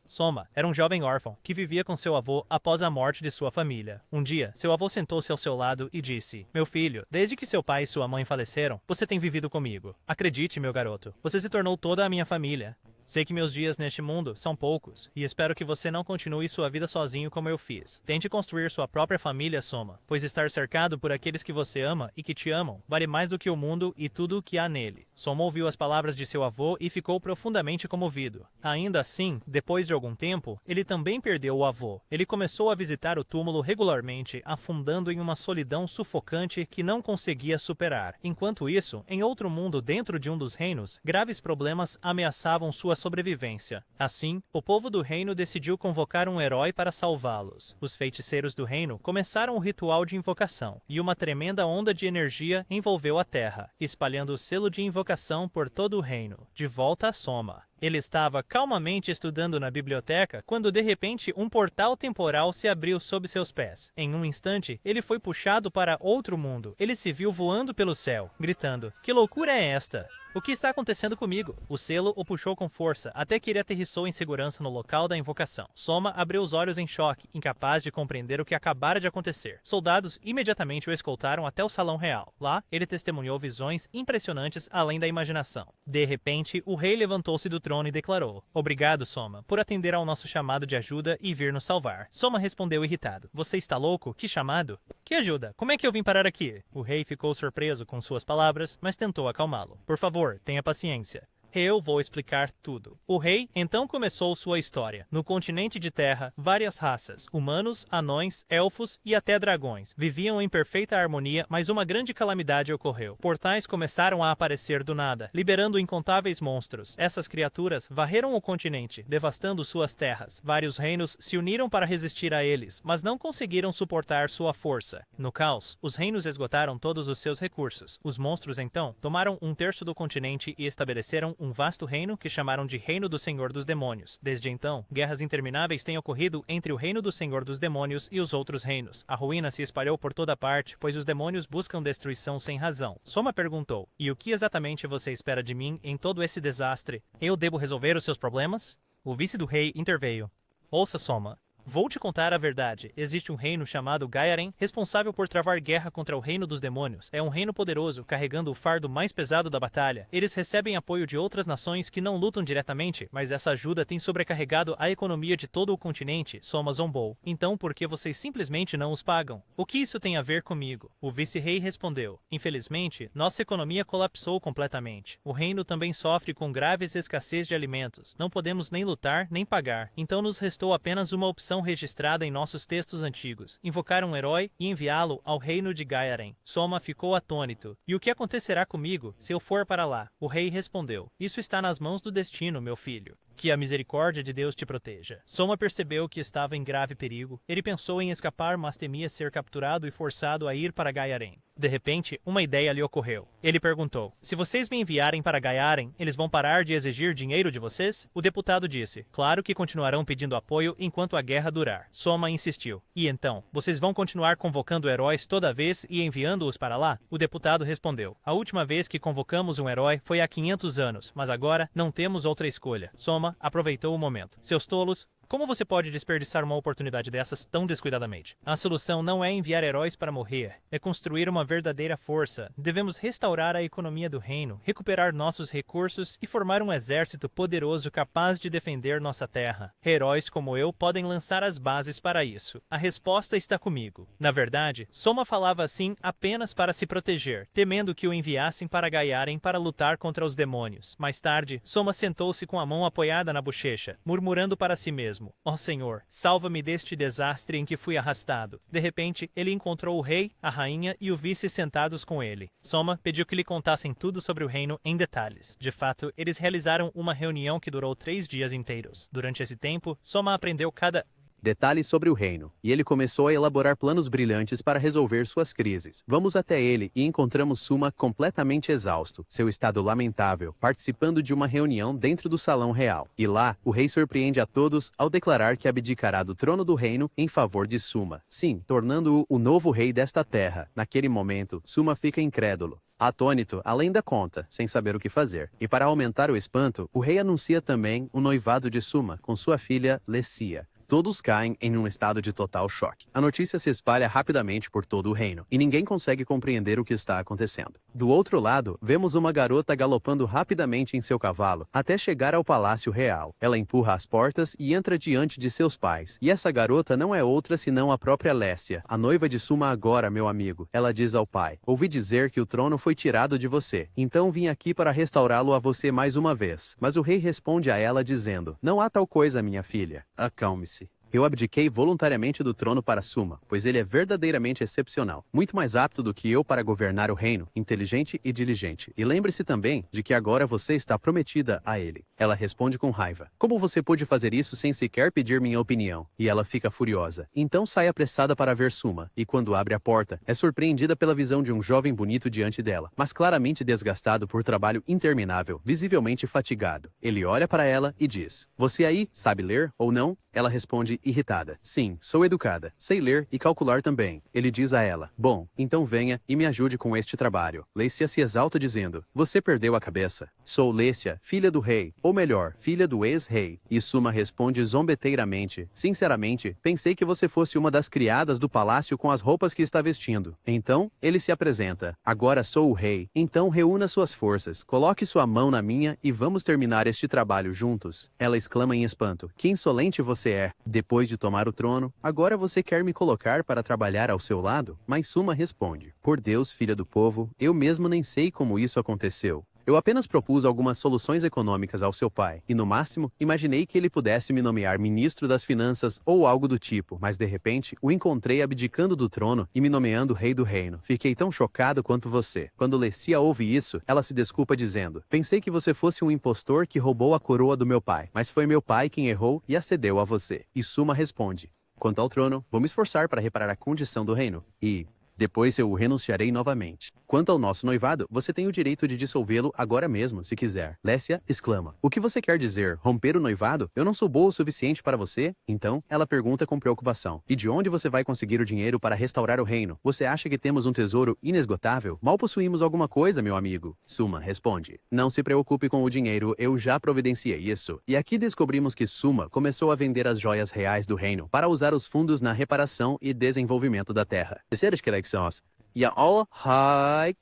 Soma era um jovem órfão que vivia com seu avô após a morte de sua família. Um dia, seu avô sentou-se ao seu lado e disse: "Meu filho, desde que seu pai e sua mãe faleceram, você tem vivido comigo. Acredite, meu garoto, você se tornou toda a minha família. Sei que meus dias neste mundo são poucos, e espero que você não continue sua vida sozinho como eu fiz. Tente construir sua própria família, Soma, pois estar cercado por aqueles que você ama e que te amam vale mais do que o mundo e tudo o que há nele." Soma ouviu as palavras de seu avô e ficou profundamente comovido. Ainda assim, depois de algum tempo, ele também perdeu o avô. Ele começou a visitar o túmulo regularmente, afundando em uma solidão sufocante que não conseguia superar. Enquanto isso, em outro mundo dentro de um dos reinos, graves problemas ameaçavam sua sobrevivência. Assim, o povo do reino decidiu convocar um herói para salvá-los. Os feiticeiros do reino começaram o ritual de invocação, e uma tremenda onda de energia envolveu a terra, espalhando o selo de invocação por todo o reino. De volta a Soma. Ele estava calmamente estudando na biblioteca quando de repente um portal temporal se abriu sob seus pés. Em um instante, ele foi puxado para outro mundo. Ele se viu voando pelo céu, gritando: "Que loucura é esta? O que está acontecendo comigo?" O selo o puxou com força até que ele aterrissou em segurança no local da invocação. Soma abriu os olhos em choque, incapaz de compreender o que acabara de acontecer. Soldados imediatamente o escoltaram até o salão real. Lá, ele testemunhou visões impressionantes além da imaginação. De repente, o rei levantou-se do trono e declarou: "Obrigado, Soma, por atender ao nosso chamado de ajuda e vir nos salvar." Soma respondeu irritado: "Você está louco? Que chamado? Que ajuda? Como é que eu vim parar aqui?" O rei ficou surpreso com suas palavras, mas tentou acalmá-lo. "Por favor, tenha paciência. Eu vou explicar tudo." O rei então começou sua história. No continente de Terra, várias raças, humanos, anões, elfos e até dragões, viviam em perfeita harmonia, mas uma grande calamidade ocorreu. Portais começaram a aparecer do nada, liberando incontáveis monstros. Essas criaturas varreram o continente, devastando suas terras. Vários reinos se uniram para resistir a eles, mas não conseguiram suportar sua força. No caos, os reinos esgotaram todos os seus recursos. Os monstros então tomaram um terço do continente e estabeleceram um vasto reino que chamaram de Reino do Senhor dos Demônios. Desde então, guerras intermináveis têm ocorrido entre o Reino do Senhor dos Demônios e os outros reinos. A ruína se espalhou por toda parte, pois os demônios buscam destruição sem razão. Soma perguntou: "E o que exatamente você espera de mim em todo esse desastre? Eu devo resolver os seus problemas?" O vice do rei interveio: "Ouça, Soma. Vou te contar a verdade. Existe um reino chamado Gaiaren, responsável por travar guerra contra o reino dos demônios. É um reino poderoso, carregando o fardo mais pesado da batalha. Eles recebem apoio de outras nações que não lutam diretamente, mas essa ajuda tem sobrecarregado a economia de todo o continente." Soma zombou: "Então por que vocês simplesmente não os pagam? O que isso tem a ver comigo?" O vice-rei respondeu: "Infelizmente, nossa economia colapsou completamente. O reino também sofre com graves escassez de alimentos. Não podemos nem lutar, nem pagar. Então nos restou apenas uma opção registrada em nossos textos antigos: invocar um herói e enviá-lo ao reino de Gaiaren." Soma ficou atônito: "E o que acontecerá comigo se eu for para lá?" O rei respondeu: "Isso está nas mãos do destino, meu filho. Que a misericórdia de Deus te proteja." Soma percebeu que estava em grave perigo. Ele pensou em escapar, mas temia ser capturado e forçado a ir para Gaiaren. De repente, uma ideia lhe ocorreu. Ele perguntou: "Se vocês me enviarem para Gaiaren, eles vão parar de exigir dinheiro de vocês?" O deputado disse: "Claro que continuarão pedindo apoio enquanto a guerra durar." Soma insistiu: "E então, vocês vão continuar convocando heróis toda vez e enviando-os para lá?" O deputado respondeu: "A última vez que convocamos um herói foi há 500 anos, mas agora não temos outra escolha." Soma aproveitou o momento: "Seus tolos, como você pode desperdiçar uma oportunidade dessas tão descuidadamente? A solução não é enviar heróis para morrer, é construir uma verdadeira força. Devemos restaurar a economia do reino, recuperar nossos recursos e formar um exército poderoso capaz de defender nossa terra. Heróis como eu podem lançar as bases para isso. A resposta está comigo." Na verdade, Soma falava assim apenas para se proteger, temendo que o enviassem para Gaiaren para lutar contra os demônios. Mais tarde, Soma sentou-se com a mão apoiada na bochecha, murmurando para si mesmo: "Ó Senhor, salva-me deste desastre em que fui arrastado." De repente, ele encontrou o rei, a rainha e o vice sentados com ele. Soma pediu que lhe contassem tudo sobre o reino em detalhes. De fato, eles realizaram uma reunião que durou 3 dias inteiros. Durante esse tempo, Soma aprendeu cada detalhes sobre o reino, e ele começou a elaborar planos brilhantes para resolver suas crises. Vamos até ele e encontramos Suma completamente exausto, seu estado lamentável, participando de uma reunião dentro do salão real. E lá, o rei surpreende a todos ao declarar que abdicará do trono do reino em favor de Suma. Sim, tornando-o o novo rei desta terra. Naquele momento, Suma fica incrédulo, atônito, além da conta, sem saber o que fazer. E para aumentar o espanto, o rei anuncia também o noivado de Suma com sua filha, Lessia. Todos caem em um estado de total choque. A notícia se espalha rapidamente por todo o reino, e ninguém consegue compreender o que está acontecendo. Do outro lado, vemos uma garota galopando rapidamente em seu cavalo, até chegar ao palácio real. Ela empurra as portas e entra diante de seus pais. E essa garota não é outra senão a própria Lessia, a noiva de Suma agora, meu amigo. Ela diz ao pai: ouvi dizer que o trono foi tirado de você, então vim aqui para restaurá-lo a você mais uma vez. Mas o rei responde a ela dizendo: não há tal coisa, minha filha. Acalme-se. Eu abdiquei voluntariamente do trono para Suma, pois ele é verdadeiramente excepcional, muito mais apto do que eu para governar o reino, inteligente e diligente. E lembre-se também de que agora você está prometida a ele. Ela responde com raiva: como você pôde fazer isso sem sequer pedir minha opinião? E ela fica furiosa. Então sai apressada para ver Suma, e quando abre a porta, é surpreendida pela visão de um jovem bonito diante dela, mas claramente desgastado por trabalho interminável, visivelmente fatigado. Ele olha para ela e diz: você aí sabe ler ou não? Ela responde irritada: sim, sou educada, sei ler e calcular também. Ele diz a ela: bom, então venha e me ajude com este trabalho. Lessia se exalta dizendo: você perdeu a cabeça. Sou Lessia, filha do rei, ou melhor, filha do ex-rei. E Suma responde zombeteiramente: sinceramente, pensei que você fosse uma das criadas do palácio com as roupas que está vestindo. Então, ele se apresenta: agora sou o rei, então reúna suas forças, coloque sua mão na minha e vamos terminar este trabalho juntos. Ela exclama em espanto: que insolente você é. Depois de tomar o trono, agora você quer me colocar para trabalhar ao seu lado? Mas Suma responde: por Deus, filha do povo, eu mesmo nem sei como isso aconteceu. Eu apenas propus algumas soluções econômicas ao seu pai, e no máximo, imaginei que ele pudesse me nomear ministro das finanças ou algo do tipo, mas de repente, o encontrei abdicando do trono e me nomeando rei do reino. Fiquei tão chocado quanto você. Quando Lessia ouve isso, ela se desculpa dizendo: pensei que você fosse um impostor que roubou a coroa do meu pai, mas foi meu pai quem errou e a cedeu a você. E Suma responde: quanto ao trono, vou me esforçar para reparar a condição do reino, e depois eu o renunciarei novamente. Quanto ao nosso noivado, você tem o direito de dissolvê-lo agora mesmo, se quiser. Lessia exclama: o que você quer dizer? Romper o noivado? Eu não sou boa o suficiente para você? Então, ela pergunta com preocupação: e de onde você vai conseguir o dinheiro para restaurar o reino? Você acha que temos um tesouro inesgotável? Mal possuímos alguma coisa, meu amigo. Suma responde: não se preocupe com o dinheiro, eu já providenciei isso. E aqui descobrimos que Suma começou a vender as joias reais do reino para usar os fundos na reparação e desenvolvimento da terra. Yeah, all hi,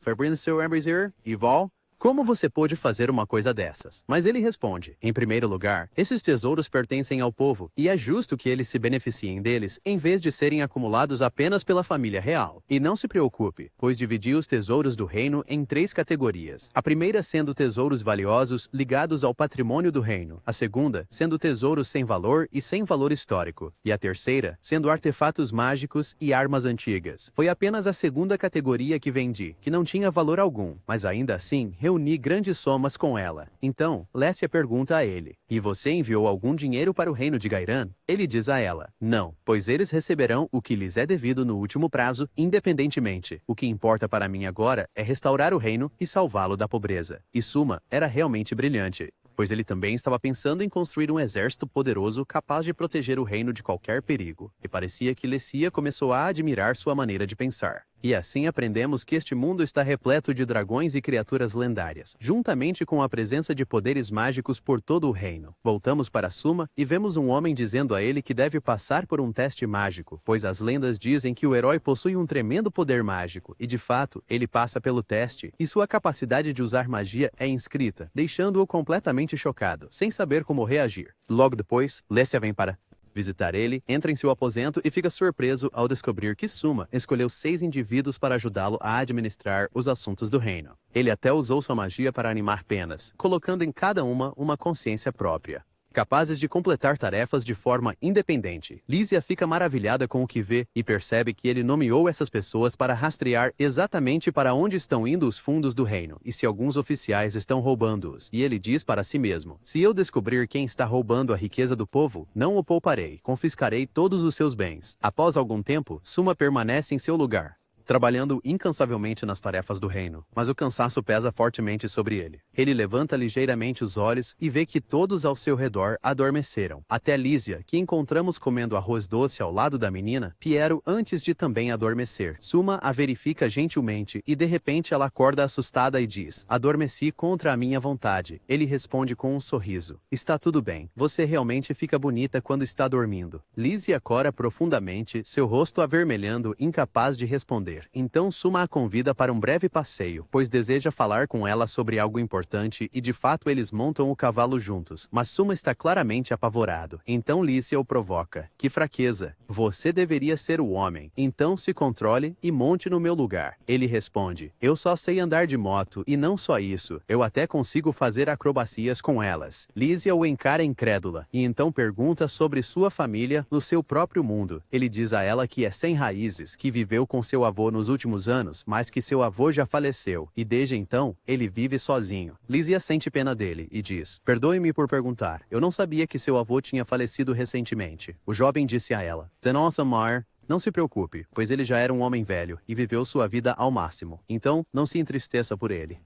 favorite here, Eval. Como você pôde fazer uma coisa dessas? Mas ele responde: em primeiro lugar, esses tesouros pertencem ao povo, e é justo que eles se beneficiem deles, em vez de serem acumulados apenas pela família real. E não se preocupe, pois dividi os tesouros do reino em 3 categorias. A primeira sendo tesouros valiosos ligados ao patrimônio do reino. A segunda sendo tesouros sem valor e sem valor histórico. E a terceira sendo artefatos mágicos e armas antigas. Foi apenas a segunda categoria que vendi, que não tinha valor algum, mas ainda assim reuni grandes somas com ela. Então, Lessia pergunta a ele: e você enviou algum dinheiro para o reino de Gairan? Ele diz a ela: não, pois eles receberão o que lhes é devido no último prazo, independentemente. O que importa para mim agora é restaurar o reino e salvá-lo da pobreza. E Suma era realmente brilhante, pois ele também estava pensando em construir um exército poderoso capaz de proteger o reino de qualquer perigo. E parecia que Lessia começou a admirar sua maneira de pensar. E assim aprendemos que este mundo está repleto de dragões e criaturas lendárias, juntamente com a presença de poderes mágicos por todo o reino. Voltamos para Suma e vemos um homem dizendo a ele que deve passar por um teste mágico, pois as lendas dizem que o herói possui um tremendo poder mágico, e de fato, ele passa pelo teste, e sua capacidade de usar magia é inscrita, deixando-o completamente chocado, sem saber como reagir. Logo depois, Lessia vem para visitar ele, entra em seu aposento e fica surpreso ao descobrir que Suma escolheu 6 indivíduos para ajudá-lo a administrar os assuntos do reino. Ele até usou sua magia para animar penas, colocando em cada uma consciência própria. capazes de completar tarefas de forma independente. Lísia fica maravilhada com o que vê e percebe que ele nomeou essas pessoas para rastrear exatamente para onde estão indo os fundos do reino e se alguns oficiais estão roubando-os. E ele diz para si mesmo: se eu descobrir quem está roubando a riqueza do povo, não o pouparei, confiscarei todos os seus bens. Após algum tempo, Suma permanece em seu lugar, trabalhando incansavelmente nas tarefas do reino, mas o cansaço pesa fortemente sobre ele. Ele levanta ligeiramente os olhos e vê que todos ao seu redor adormeceram. Até Lísia, que encontramos comendo arroz doce ao lado da menina, Piero antes de também adormecer. Suma a verifica gentilmente e de repente ela acorda assustada e diz: adormeci contra a minha vontade. Ele responde com um sorriso: está tudo bem, você realmente fica bonita quando está dormindo. Lísia cora profundamente, seu rosto avermelhando, incapaz de responder. Então Suma a convida para um breve passeio, pois deseja falar com ela sobre algo importante e de fato eles montam o cavalo juntos, mas Suma está claramente apavorado. Então Lísia o provoca: que fraqueza, você deveria ser o homem, então se controle e monte no meu lugar. Ele responde: eu só sei andar de moto e não só isso, eu até consigo fazer acrobacias com elas. Lísia o encara incrédula e então pergunta sobre sua família no seu próprio mundo. Ele diz a ela que é sem raízes, que viveu com seu avô nos últimos anos, mas que seu avô já faleceu, e desde então, ele vive sozinho. Lísia sente pena dele e diz: perdoe-me por perguntar, eu não sabia que seu avô tinha falecido recentemente. O jovem disse a ela: Nossa, Mar, não se preocupe, pois ele já era um homem velho e viveu sua vida ao máximo. Então, não se entristeça por ele.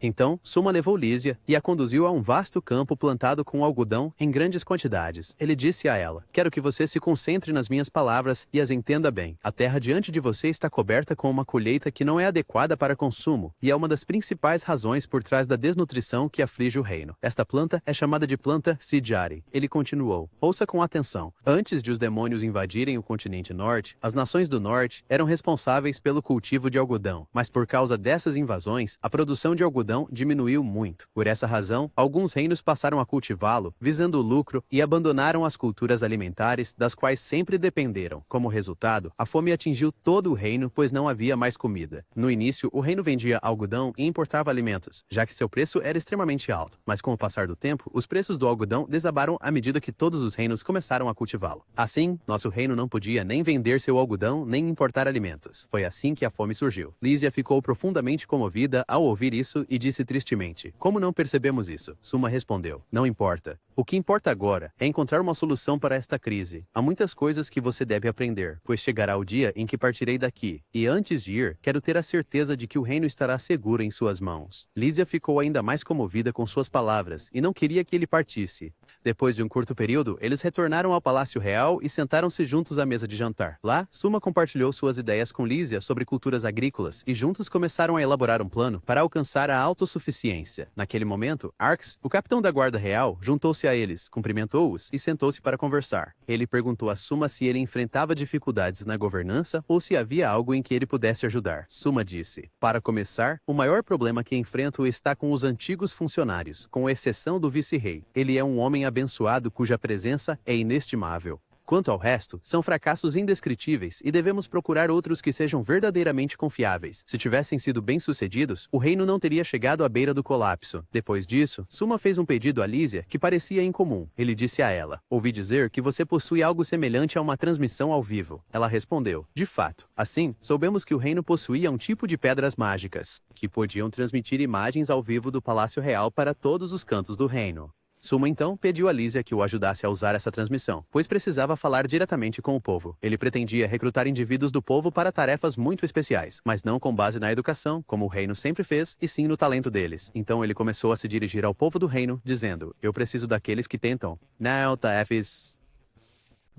Então, Suma levou Lísia e a conduziu a um vasto campo plantado com algodão em grandes quantidades. Ele disse a ela: quero que você se concentre nas minhas palavras e as entenda bem. A terra diante de você está coberta com uma colheita que não é adequada para consumo, e é uma das principais razões por trás da desnutrição que aflige o reino. Esta planta é chamada de planta Sidjari. Ele continuou: ouça com atenção. Antes de os demônios invadirem o continente norte, as nações do norte eram responsáveis pelo cultivo de algodão, mas por causa dessas invasões, a produção de algodão diminuiu muito. Por essa razão, alguns reinos passaram a cultivá-lo, visando o lucro, e abandonaram as culturas alimentares das quais sempre dependeram. Como resultado, a fome atingiu todo o reino, pois não havia mais comida. No início, o reino vendia algodão e importava alimentos, já que seu preço era extremamente alto. Mas com o passar do tempo, os preços do algodão desabaram à medida que todos os reinos começaram a cultivá-lo. Assim, nosso reino não podia nem vender seu algodão, nem importar alimentos. Foi assim que a fome surgiu. Lísia ficou profundamente comovida ao ouvir isso e disse tristemente: como não percebemos isso? Suma respondeu: não importa. O que importa agora é encontrar uma solução para esta crise. Há muitas coisas que você deve aprender, pois chegará o dia em que partirei daqui, e antes de ir, quero ter a certeza de que o reino estará seguro em suas mãos. Lísia ficou ainda mais comovida com suas palavras, e não queria que ele partisse. Depois de um curto período, eles retornaram ao Palácio Real e sentaram-se juntos à mesa de jantar. Lá, Suma compartilhou suas ideias com Lísia sobre culturas agrícolas, e juntos começaram a elaborar um plano para alcançar a autossuficiência. Naquele momento, Arx, o capitão da guarda real, juntou-se a eles, cumprimentou-os e sentou-se para conversar. Ele perguntou a Suma se ele enfrentava dificuldades na governança ou se havia algo em que ele pudesse ajudar. Suma disse: para começar, o maior problema que enfrento está com os antigos funcionários, com exceção do vice-rei. Ele é um homem abençoado cuja presença é inestimável. Quanto ao resto, são fracassos indescritíveis e devemos procurar outros que sejam verdadeiramente confiáveis. Se tivessem sido bem-sucedidos, o reino não teria chegado à beira do colapso. Depois disso, Suma fez um pedido a Lísia que parecia incomum. Ele disse a ela: ouvi dizer que você possui algo semelhante a uma transmissão ao vivo. Ela respondeu: de fato. Assim, soubemos que o reino possuía um tipo de pedras mágicas, que podiam transmitir imagens ao vivo do Palácio Real para todos os cantos do reino. Suma então pediu a Lísia que o ajudasse a usar essa transmissão, pois precisava falar diretamente com o povo. Ele pretendia recrutar indivíduos do povo para tarefas muito especiais, mas não com base na educação, como o reino sempre fez, e sim no talento deles. Então ele começou a se dirigir ao povo do reino, dizendo: eu preciso daqueles que tentam. Now, Tafis.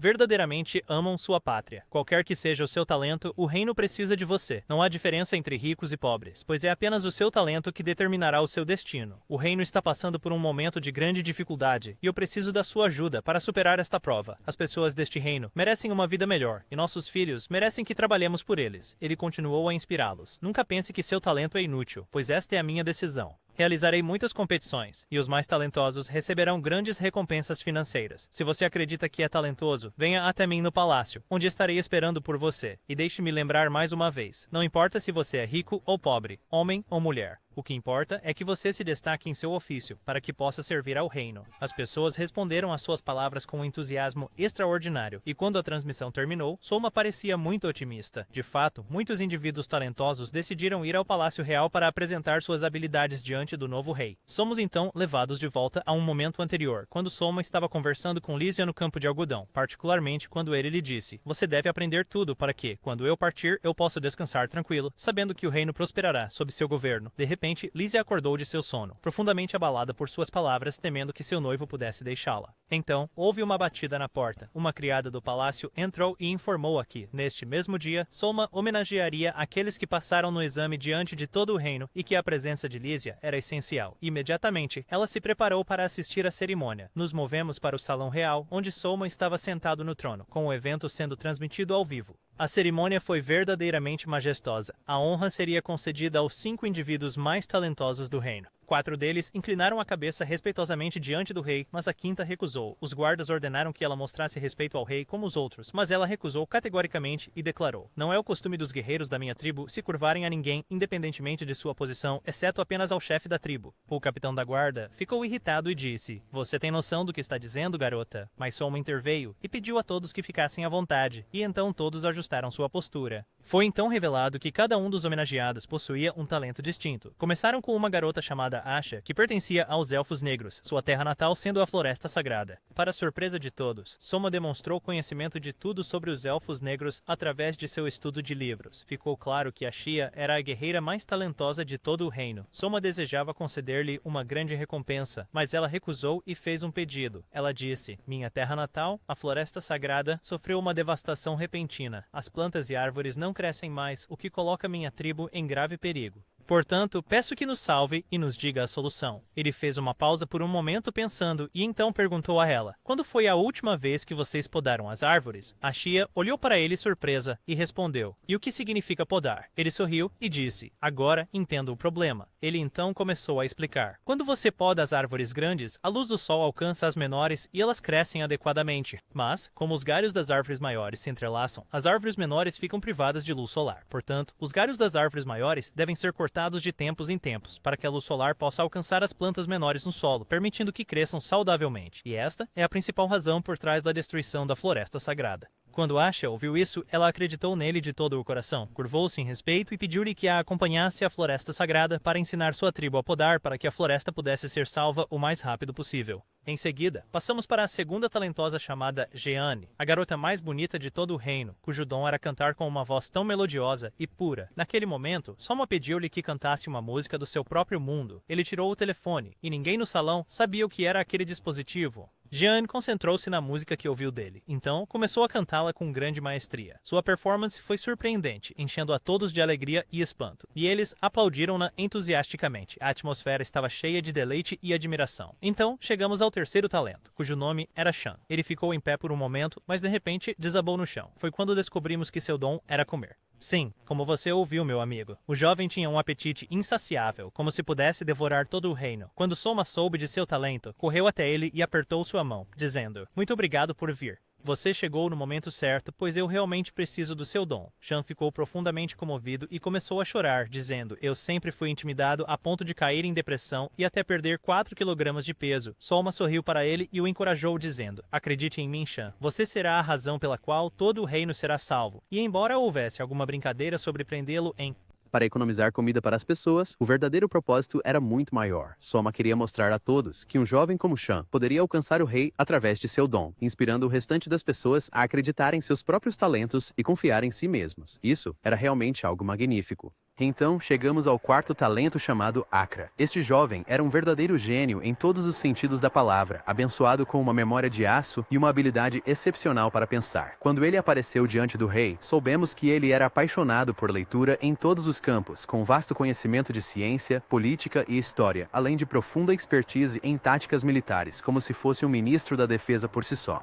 Verdadeiramente amam sua pátria. Qualquer que seja o seu talento, o reino precisa de você. Não há diferença entre ricos e pobres, pois é apenas o seu talento que determinará o seu destino. O reino está passando por um momento de grande dificuldade, e eu preciso da sua ajuda para superar esta prova. As pessoas deste reino merecem uma vida melhor, e nossos filhos merecem que trabalhemos por eles. Ele continuou a inspirá-los. Nunca pense que seu talento é inútil, pois esta é a minha decisão. Realizarei muitas competições, e os mais talentosos receberão grandes recompensas financeiras. Se você acredita que é talentoso, venha até mim no palácio, onde estarei esperando por você. E deixe-me lembrar mais uma vez, não importa se você é rico ou pobre, homem ou mulher. O que importa é que você se destaque em seu ofício, para que possa servir ao reino. As pessoas responderam às suas palavras com um entusiasmo extraordinário, e quando a transmissão terminou, Soma parecia muito otimista. De fato, muitos indivíduos talentosos decidiram ir ao Palácio Real para apresentar suas habilidades diante do novo rei. Somos então levados de volta a um momento anterior, quando Soma estava conversando com Lísia no campo de algodão, particularmente quando ele lhe disse: "Você deve aprender tudo para que, quando eu partir, eu possa descansar tranquilo, sabendo que o reino prosperará sob seu governo." De repente, Lísia acordou de seu sono, profundamente abalada por suas palavras, temendo que seu noivo pudesse deixá-la. Então, houve uma batida na porta. Uma criada do palácio entrou e informou que, neste mesmo dia, Soma homenagearia aqueles que passaram no exame diante de todo o reino e que a presença de Lísia era essencial. Imediatamente, ela se preparou para assistir à cerimônia. Nos movemos para o salão real, onde Soma estava sentado no trono, com o evento sendo transmitido ao vivo. A cerimônia foi verdadeiramente majestosa. A honra seria concedida aos 5 indivíduos mais talentosos do reino. 4 deles inclinaram a cabeça respeitosamente diante do rei, mas a 5ª recusou. Os guardas ordenaram que ela mostrasse respeito ao rei como os outros, mas ela recusou categoricamente e declarou: "Não é o costume dos guerreiros da minha tribo se curvarem a ninguém, independentemente de sua posição, exceto apenas ao chefe da tribo." O capitão da guarda ficou irritado e disse: "Você tem noção do que está dizendo, garota?" Mas Soma interveio e pediu a todos que ficassem à vontade, e então todos ajustaram sua postura. Foi então revelado que cada um dos homenageados possuía um talento distinto. Começaram com uma garota chamada Asha, que pertencia aos Elfos Negros, sua terra natal sendo a Floresta Sagrada. Para surpresa de todos, Soma demonstrou conhecimento de tudo sobre os Elfos Negros através de seu estudo de livros. Ficou claro que Ashia era a guerreira mais talentosa de todo o reino. Soma desejava conceder-lhe uma grande recompensa, mas ela recusou e fez um pedido. Ela disse: "Minha terra natal, a Floresta Sagrada, sofreu uma devastação repentina. As plantas e árvores não crescem mais, o que coloca minha tribo em grave perigo. Portanto, peço que nos salve e nos diga a solução." Ele fez uma pausa por um momento pensando e então perguntou a ela: "Quando foi a última vez que vocês podaram as árvores?" Ashia olhou para ele surpresa e respondeu: "E o que significa podar?" Ele sorriu e disse: "Agora entendo o problema." Ele então começou a explicar: "Quando você poda as árvores grandes, a luz do sol alcança as menores e elas crescem adequadamente. Mas, como os galhos das árvores maiores se entrelaçam, as árvores menores ficam privadas de luz solar. Portanto, os galhos das árvores maiores devem ser cortados de tempos em tempos, para que a luz solar possa alcançar as plantas menores no solo, permitindo que cresçam saudavelmente. E esta é a principal razão por trás da destruição da Floresta Sagrada." Quando Asha ouviu isso, ela acreditou nele de todo o coração, curvou-se em respeito e pediu-lhe que a acompanhasse à Floresta Sagrada para ensinar sua tribo a podar para que a floresta pudesse ser salva o mais rápido possível. Em seguida, passamos para a 2ª talentosa chamada Jeanne, a garota mais bonita de todo o reino, cujo dom era cantar com uma voz tão melodiosa e pura. Naquele momento, Soma pediu-lhe que cantasse uma música do seu próprio mundo. Ele tirou o telefone, e ninguém no salão sabia o que era aquele dispositivo. Jeanne concentrou-se na música que ouviu dele, então começou a cantá-la com grande maestria. Sua performance foi surpreendente, enchendo a todos de alegria e espanto, e eles aplaudiram-na entusiasticamente. A atmosfera estava cheia de deleite e admiração. Então, chegamos ao 3º talento, cujo nome era Shan. Ele ficou em pé por um momento, mas de repente desabou no chão. Foi quando descobrimos que seu dom era comer. Sim, como você ouviu, meu amigo. O jovem tinha um apetite insaciável, como se pudesse devorar todo o reino. Quando Soma soube de seu talento, correu até ele e apertou sua mão, dizendo: "Muito obrigado por vir. Você chegou no momento certo, pois eu realmente preciso do seu dom." Shan ficou profundamente comovido e começou a chorar, dizendo: "Eu sempre fui intimidado a ponto de cair em depressão e até perder 4 quilogramas de peso." Soma sorriu para ele e o encorajou, dizendo: "Acredite em mim, Shan. Você será a razão pela qual todo o reino será salvo." E embora houvesse alguma brincadeira sobre prendê-lo em Para economizar comida para as pessoas, o verdadeiro propósito era muito maior. Soma queria mostrar a todos que um jovem como Shan poderia alcançar o rei através de seu dom, inspirando o restante das pessoas a acreditar em seus próprios talentos e confiar em si mesmos. Isso era realmente algo magnífico. Então, chegamos ao 4º talento chamado Akra. Este jovem era um verdadeiro gênio em todos os sentidos da palavra, abençoado com uma memória de aço e uma habilidade excepcional para pensar. Quando ele apareceu diante do rei, soubemos que ele era apaixonado por leitura em todos os campos, com vasto conhecimento de ciência, política e história, além de profunda expertise em táticas militares, como se fosse um ministro da defesa por si só.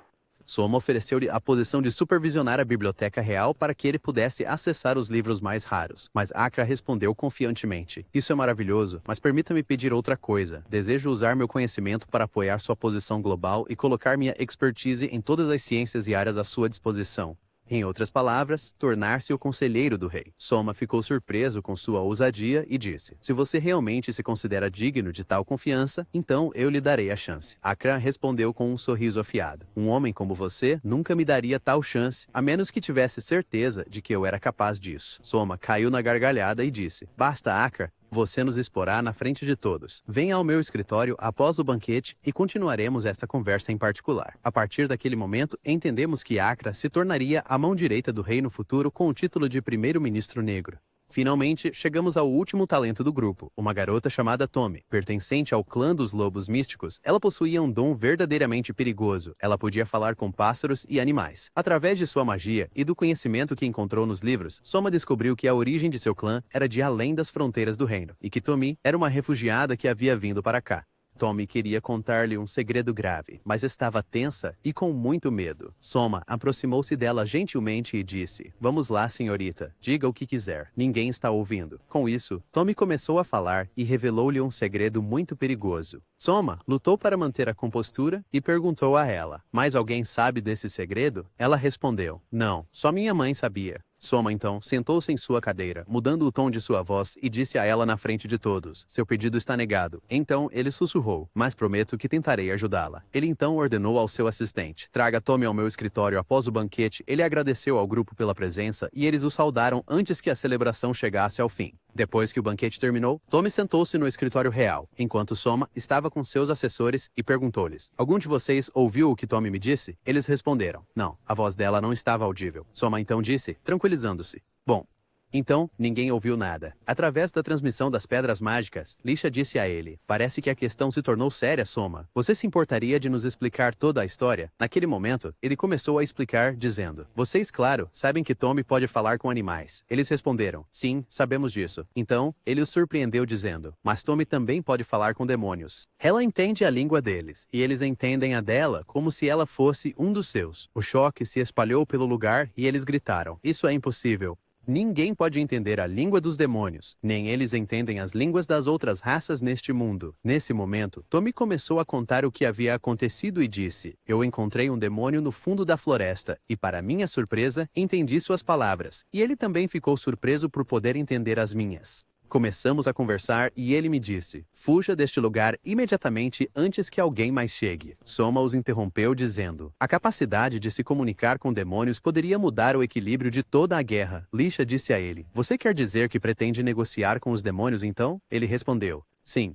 Soma ofereceu-lhe a posição de supervisionar a biblioteca real para que ele pudesse acessar os livros mais raros, mas Akra respondeu confiantemente: "Isso é maravilhoso, mas permita-me pedir outra coisa. Desejo usar meu conhecimento para apoiar sua posição global e colocar minha expertise em todas as ciências e áreas à sua disposição." Em outras palavras, tornar-se o conselheiro do rei. Soma ficou surpreso com sua ousadia e disse: se você realmente se considera digno de tal confiança, então eu lhe darei a chance. Akra respondeu com um sorriso afiado: um homem como você nunca me daria tal chance, a menos que tivesse certeza de que eu era capaz disso. Soma caiu na gargalhada e disse: basta, Akra. Você nos exporá na frente de todos. Venha ao meu escritório após o banquete e continuaremos esta conversa em particular. A partir daquele momento, entendemos que Akra se tornaria a mão direita do rei no futuro com o título de primeiro-ministro negro. Finalmente, chegamos ao último talento do grupo, uma garota chamada Tommy. Pertencente ao clã dos lobos místicos, ela possuía um dom verdadeiramente perigoso. Ela podia falar com pássaros e animais. Através de sua magia e do conhecimento que encontrou nos livros, Soma descobriu que a origem de seu clã era de além das fronteiras do reino, e que Tommy era uma refugiada que havia vindo para cá. Tommy queria contar-lhe um segredo grave, mas estava tensa e com muito medo. Soma aproximou-se dela gentilmente e disse: vamos lá, senhorita, diga o que quiser, ninguém está ouvindo. Com isso, Tommy começou a falar e revelou-lhe um segredo muito perigoso. Soma lutou para manter a compostura e perguntou a ela: mas alguém sabe desse segredo? Ela respondeu: não, só minha mãe sabia. Soma então sentou-se em sua cadeira, mudando o tom de sua voz, e disse a ela na frente de todos: seu pedido está negado. Então ele sussurrou: mas prometo que tentarei ajudá-la. Ele então ordenou ao seu assistente: traga Tommy ao meu escritório após o banquete. Ele agradeceu ao grupo pela presença e eles o saudaram antes que a celebração chegasse ao fim. Depois que o banquete terminou, Tommy sentou-se no escritório real, enquanto Soma estava com seus assessores e perguntou-lhes: algum de vocês ouviu o que Tommy me disse? Eles responderam: não, a voz dela não estava audível. Soma então disse, tranquilizando-se: bom, então, ninguém ouviu nada. Através da transmissão das pedras mágicas, Lisha disse a ele: parece que a questão se tornou séria, Soma. Você se importaria de nos explicar toda a história? Naquele momento, ele começou a explicar, dizendo: vocês, claro, sabem que Tommy pode falar com animais. Eles responderam: sim, sabemos disso. Então, ele os surpreendeu dizendo: mas Tommy também pode falar com demônios. Ela entende a língua deles, e eles entendem a dela como se ela fosse um dos seus. O choque se espalhou pelo lugar e eles gritaram: isso é impossível. Ninguém pode entender a língua dos demônios, nem eles entendem as línguas das outras raças neste mundo. Nesse momento, Tommy começou a contar o que havia acontecido e disse: eu encontrei um demônio no fundo da floresta, e para minha surpresa, entendi suas palavras, e ele também ficou surpreso por poder entender as minhas. Começamos a conversar e ele me disse: fuja deste lugar imediatamente antes que alguém mais chegue. Soma os interrompeu dizendo: a capacidade de se comunicar com demônios poderia mudar o equilíbrio de toda a guerra. Lisha disse a ele: você quer dizer que pretende negociar com os demônios então? Ele respondeu: sim.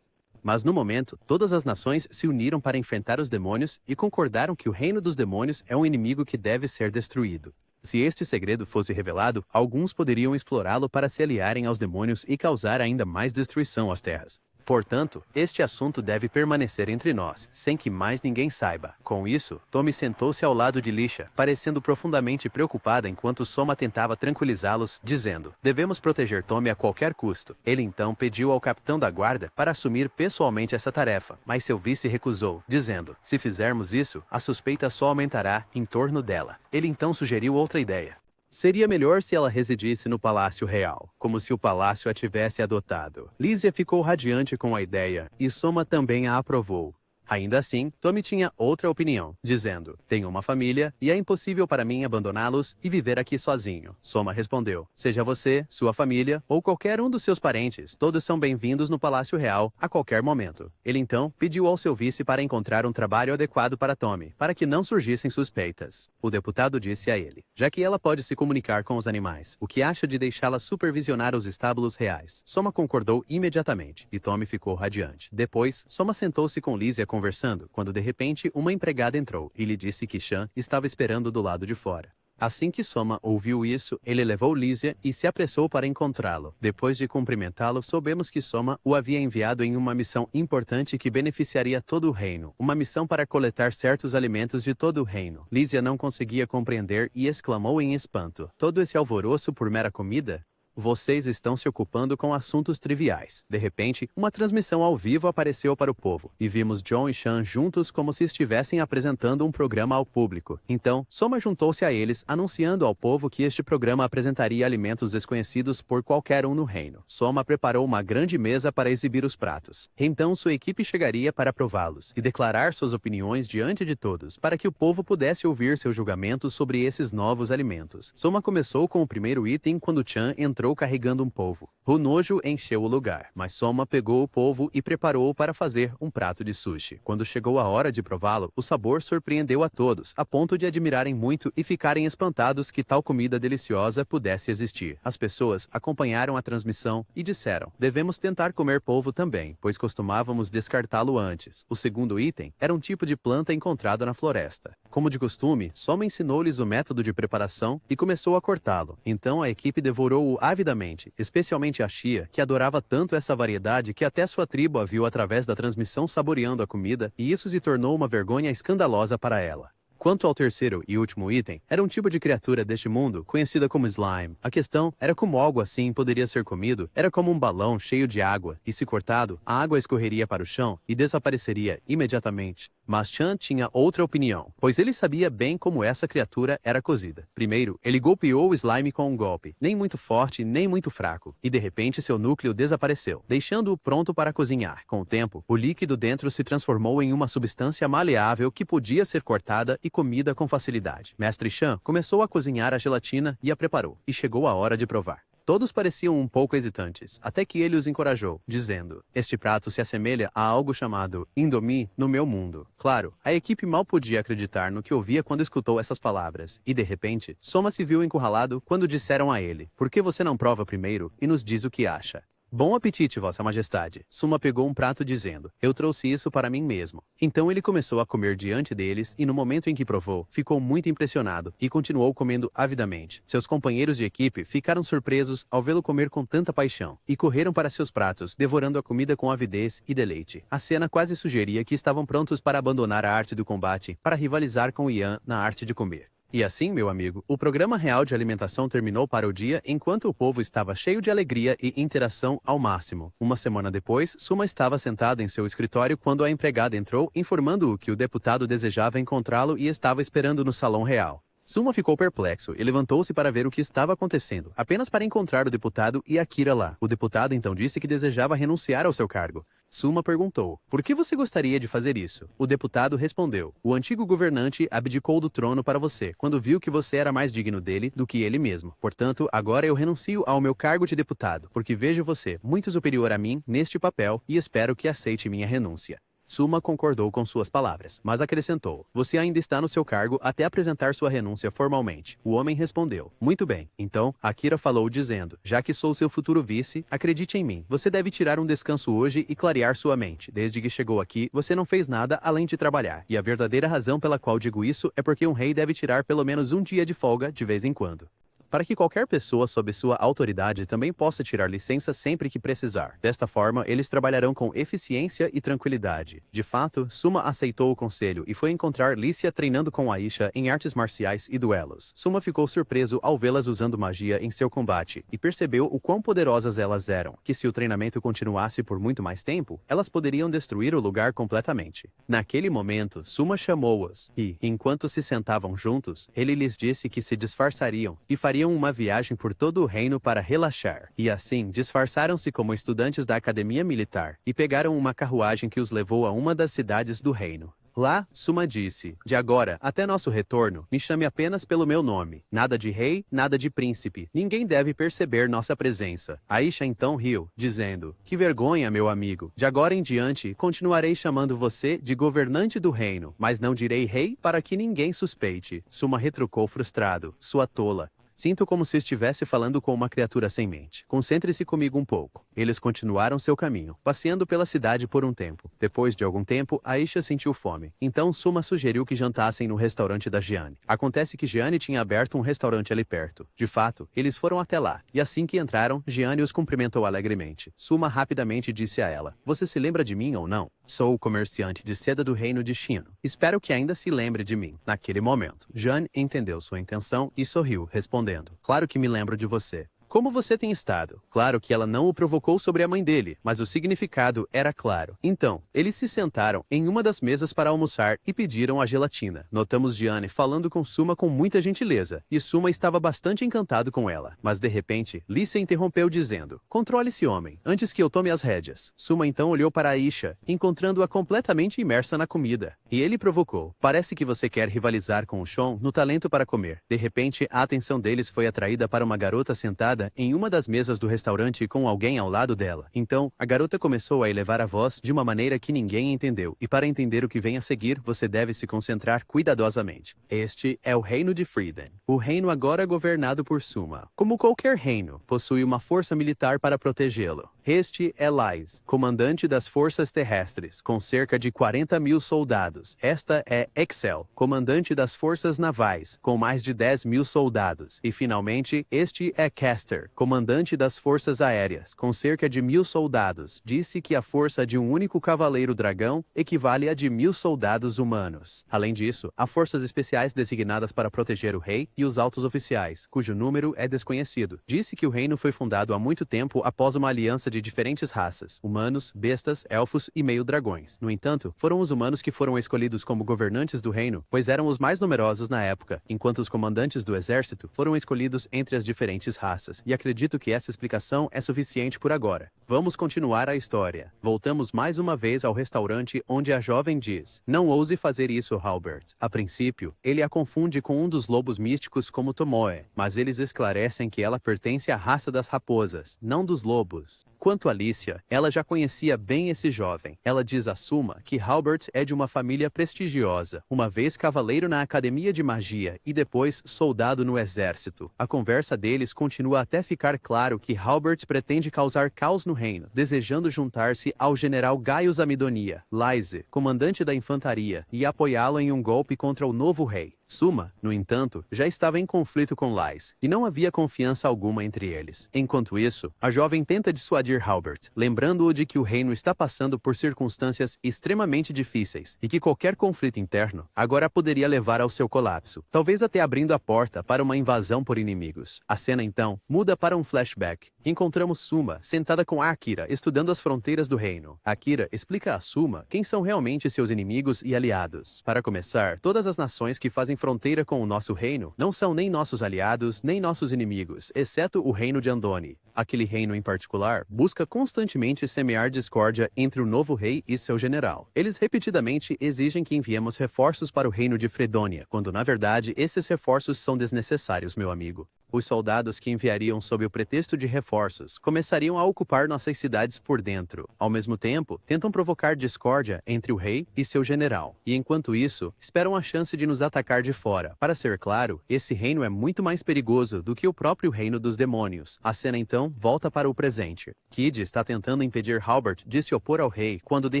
Mas no momento, todas as nações se uniram para enfrentar os demônios e concordaram que o reino dos demônios é um inimigo que deve ser destruído. Se este segredo fosse revelado, alguns poderiam explorá-lo para se aliarem aos demônios e causar ainda mais destruição às terras. Portanto, este assunto deve permanecer entre nós, sem que mais ninguém saiba. Com isso, Tommy sentou-se ao lado de Lisha, parecendo profundamente preocupada enquanto Soma tentava tranquilizá-los, dizendo: devemos proteger Tommy a qualquer custo. Ele então pediu ao capitão da guarda para assumir pessoalmente essa tarefa, mas seu vice recusou, dizendo: se fizermos isso, a suspeita só aumentará em torno dela. Ele então sugeriu outra ideia. Seria melhor se ela residisse no Palácio Real, como se o palácio a tivesse adotado. Lísia ficou radiante com a ideia, e Soma também a aprovou. Ainda assim, Tommy tinha outra opinião, dizendo: tenho uma família, e é impossível para mim abandoná-los e viver aqui sozinho. Soma respondeu: seja você, sua família, ou qualquer um dos seus parentes, todos são bem-vindos no Palácio Real, a qualquer momento. Ele então pediu ao seu vice para encontrar um trabalho adequado para Tommy, para que não surgissem suspeitas. O deputado disse a ele: já que ela pode se comunicar com os animais, o que acha de deixá-la supervisionar os estábulos reais? Soma concordou imediatamente, e Tommy ficou radiante. Depois, Soma sentou-se com Lísia conversando, quando de repente uma empregada entrou e lhe disse que Shan estava esperando do lado de fora. Assim que Soma ouviu isso, ele levou Lísia e se apressou para encontrá-lo. Depois de cumprimentá-lo, soubemos que Soma o havia enviado em uma missão importante que beneficiaria todo o reino, uma missão para coletar certos alimentos de todo o reino. Lísia não conseguia compreender e exclamou em espanto: todo esse alvoroço por mera comida? Vocês estão se ocupando com assuntos triviais. De repente, uma transmissão ao vivo apareceu para o povo, e vimos John e Sean juntos como se estivessem apresentando um programa ao público. Então, Soma juntou-se a eles, anunciando ao povo que este programa apresentaria alimentos desconhecidos por qualquer um no reino. Soma preparou uma grande mesa para exibir os pratos. Então, sua equipe chegaria para prová-los e declarar suas opiniões diante de todos, para que o povo pudesse ouvir seu julgamento sobre esses novos alimentos. Soma começou com o primeiro item quando Chan entrou carregando um polvo. O nojo encheu o lugar, mas Soma pegou o polvo e preparou-o para fazer um prato de sushi. Quando chegou a hora de prová-lo, o sabor surpreendeu a todos, a ponto de admirarem muito e ficarem espantados que tal comida deliciosa pudesse existir. As pessoas acompanharam a transmissão e disseram: devemos tentar comer polvo também, pois costumávamos descartá-lo antes. O segundo item era um tipo de planta encontrado na floresta. Como de costume, Soma ensinou-lhes o método de preparação e começou a cortá-lo. Então a equipe devorou-o avidamente, especialmente a Shia, que adorava tanto essa variedade que até sua tribo a viu através da transmissão saboreando a comida, e isso se tornou uma vergonha escandalosa para ela. Quanto ao terceiro e último item, era um tipo de criatura deste mundo, conhecida como slime. A questão era como algo assim poderia ser comido. Era como um balão cheio de água, e se cortado, a água escorreria para o chão e desapareceria imediatamente. Mas Chan tinha outra opinião, pois ele sabia bem como essa criatura era cozida. Primeiro, ele golpeou o slime com um golpe, nem muito forte, nem muito fraco, e de repente seu núcleo desapareceu, deixando-o pronto para cozinhar. Com o tempo, o líquido dentro se transformou em uma substância maleável que podia ser cortada e comida com facilidade. Mestre Chan começou a cozinhar a gelatina e a preparou, e chegou a hora de provar. Todos pareciam um pouco hesitantes, até que ele os encorajou, dizendo: este prato se assemelha a algo chamado Indomie no meu mundo. Claro, a equipe mal podia acreditar no que ouvia quando escutou essas palavras, e de repente, Soma se viu encurralado quando disseram a ele: por que você não prova primeiro e nos diz o que acha? Bom apetite, Vossa Majestade. Suma pegou um prato dizendo: eu trouxe isso para mim mesmo. Então ele começou a comer diante deles e no momento em que provou, ficou muito impressionado e continuou comendo avidamente. Seus companheiros de equipe ficaram surpresos ao vê-lo comer com tanta paixão e correram para seus pratos, devorando a comida com avidez e deleite. A cena quase sugeria que estavam prontos para abandonar a arte do combate para rivalizar com Yan na arte de comer. E assim, meu amigo, o programa real de alimentação terminou para o dia enquanto o povo estava cheio de alegria e interação ao máximo. Uma semana depois, Suma estava sentada em seu escritório quando a empregada entrou, informando-o que o deputado desejava encontrá-lo e estava esperando no salão real. Suma ficou perplexo e levantou-se para ver o que estava acontecendo, apenas para encontrar o deputado e Akira lá. O deputado então disse que desejava renunciar ao seu cargo. Suma perguntou: por que você gostaria de fazer isso? O deputado respondeu: o antigo governante abdicou do trono para você, quando viu que você era mais digno dele do que ele mesmo. Portanto, agora eu renuncio ao meu cargo de deputado, porque vejo você muito superior a mim neste papel e espero que aceite minha renúncia. Suma concordou com suas palavras, mas acrescentou: você ainda está no seu cargo até apresentar sua renúncia formalmente. O homem respondeu: muito bem. Então, Akira falou dizendo: já que sou seu futuro vice, acredite em mim. Você deve tirar um descanso hoje e clarear sua mente. Desde que chegou aqui, você não fez nada além de trabalhar. E a verdadeira razão pela qual digo isso é porque um rei deve tirar pelo menos um dia de folga de vez em quando, para que qualquer pessoa sob sua autoridade também possa tirar licença sempre que precisar. Desta forma, eles trabalharão com eficiência e tranquilidade. De fato, Suma aceitou o conselho e foi encontrar Lícia treinando com Aisha em artes marciais e duelos. Suma ficou surpreso ao vê-las usando magia em seu combate e percebeu o quão poderosas elas eram, que se o treinamento continuasse por muito mais tempo, elas poderiam destruir o lugar completamente. Naquele momento, Suma chamou-as e, enquanto se sentavam juntos, ele lhes disse que se disfarçariam e fariam uma viagem por todo o reino para relaxar. E assim, disfarçaram-se como estudantes da academia militar e pegaram uma carruagem que os levou a uma das cidades do reino. Lá, Suma disse: de agora até nosso retorno, me chame apenas pelo meu nome. Nada de rei, nada de príncipe. Ninguém deve perceber nossa presença. Aisha então riu, dizendo: que vergonha, meu amigo. De agora em diante, continuarei chamando você de governante do reino, mas não direi rei para que ninguém suspeite. Suma retrucou frustrado: sua tola. Sinto como se estivesse falando com uma criatura sem mente. Concentre-se comigo um pouco. Eles continuaram seu caminho, passeando pela cidade por um tempo. Depois de algum tempo, Aisha sentiu fome. Então Suma sugeriu que jantassem no restaurante da Gianni. Acontece que Gianni tinha aberto um restaurante ali perto. De fato, eles foram até lá. E assim que entraram, Gianni os cumprimentou alegremente. Suma rapidamente disse a ela: você se lembra de mim ou não? Sou o comerciante de seda do reino de Shino. Espero que ainda se lembre de mim. Naquele momento, Gianni entendeu sua intenção e sorriu, respondendo: claro que me lembro de você. Como você tem estado? Claro que ela não o provocou sobre a mãe dele, mas o significado era claro. Então, eles se sentaram em uma das mesas para almoçar e pediram a gelatina. Notamos Diane falando com Suma com muita gentileza, e Suma estava bastante encantado com ela. Mas de repente, Lee se interrompeu dizendo: controle esse homem, antes que eu tome as rédeas. Suma então olhou para Aisha, encontrando-a completamente imersa na comida. E ele provocou: parece que você quer rivalizar com o Sean no talento para comer. De repente, a atenção deles foi atraída para uma garota sentada em uma das mesas do restaurante com alguém ao lado dela. Então, a garota começou a elevar a voz de uma maneira que ninguém entendeu. E para entender o que vem a seguir, você deve se concentrar cuidadosamente. Este é o reino de Frieden. O reino agora governado por Suma. Como qualquer reino, possui uma força militar para protegê-lo. Este é Lys, comandante das forças terrestres, com cerca de 40.000 soldados. Esta é Excel, comandante das forças navais, com mais de 10.000 soldados. E finalmente, este é Caster, comandante das forças aéreas, com cerca de 1.000 soldados. Disse que a força de um único cavaleiro dragão equivale a de 1.000 soldados humanos. Além disso, há forças especiais designadas para proteger o rei e os altos oficiais, cujo número é desconhecido. Disse que o reino foi fundado há muito tempo após uma aliança de diferentes raças, humanos, bestas, elfos e meio-dragões. No entanto, foram os humanos que foram escolhidos como governantes do reino, pois eram os mais numerosos na época, enquanto os comandantes do exército foram escolhidos entre as diferentes raças. E acredito que essa explicação é suficiente por agora. Vamos continuar a história. Voltamos mais uma vez ao restaurante onde a jovem diz: não ouse fazer isso, Halbert. A princípio, ele a confunde com um dos lobos místicos como Tomoe, mas eles esclarecem que ela pertence à raça das raposas, não dos lobos. Quanto a Alicia, ela já conhecia bem esse jovem. Ela diz a Suma que Halbert é de uma família prestigiosa, uma vez cavaleiro na Academia de Magia e depois soldado no exército. A conversa deles continua até ficar claro que Halbert pretende causar caos no reino, desejando juntar-se ao general Gaius Amidonia, Lyse, comandante da infantaria, e apoiá-lo em um golpe contra o novo rei. Suma, no entanto, já estava em conflito com Lys, e não havia confiança alguma entre eles. Enquanto isso, a jovem tenta dissuadir Halbert, lembrando-o de que o reino está passando por circunstâncias extremamente difíceis, e que qualquer conflito interno agora poderia levar ao seu colapso, talvez até abrindo a porta para uma invasão por inimigos. A cena então muda para um flashback. Encontramos Suma sentada com Akira, estudando as fronteiras do reino. Akira explica a Suma quem são realmente seus inimigos e aliados. Para começar, todas as nações que fazem fronteira com o nosso reino não são nem nossos aliados, nem nossos inimigos, exceto o reino de Andoni. Aquele reino em particular busca constantemente semear discórdia entre o novo rei e seu general. Eles repetidamente exigem que enviemos reforços para o reino de Fredonia, quando na verdade esses reforços são desnecessários, meu amigo. Os soldados que enviariam sob o pretexto de reforços começariam a ocupar nossas cidades por dentro. Ao mesmo tempo, tentam provocar discórdia entre o rei e seu general. E enquanto isso, esperam a chance de nos atacar de fora. Para ser claro, esse reino é muito mais perigoso do que o próprio reino dos demônios. A cena então volta para o presente. Kid está tentando impedir Halbert de se opor ao rei, quando de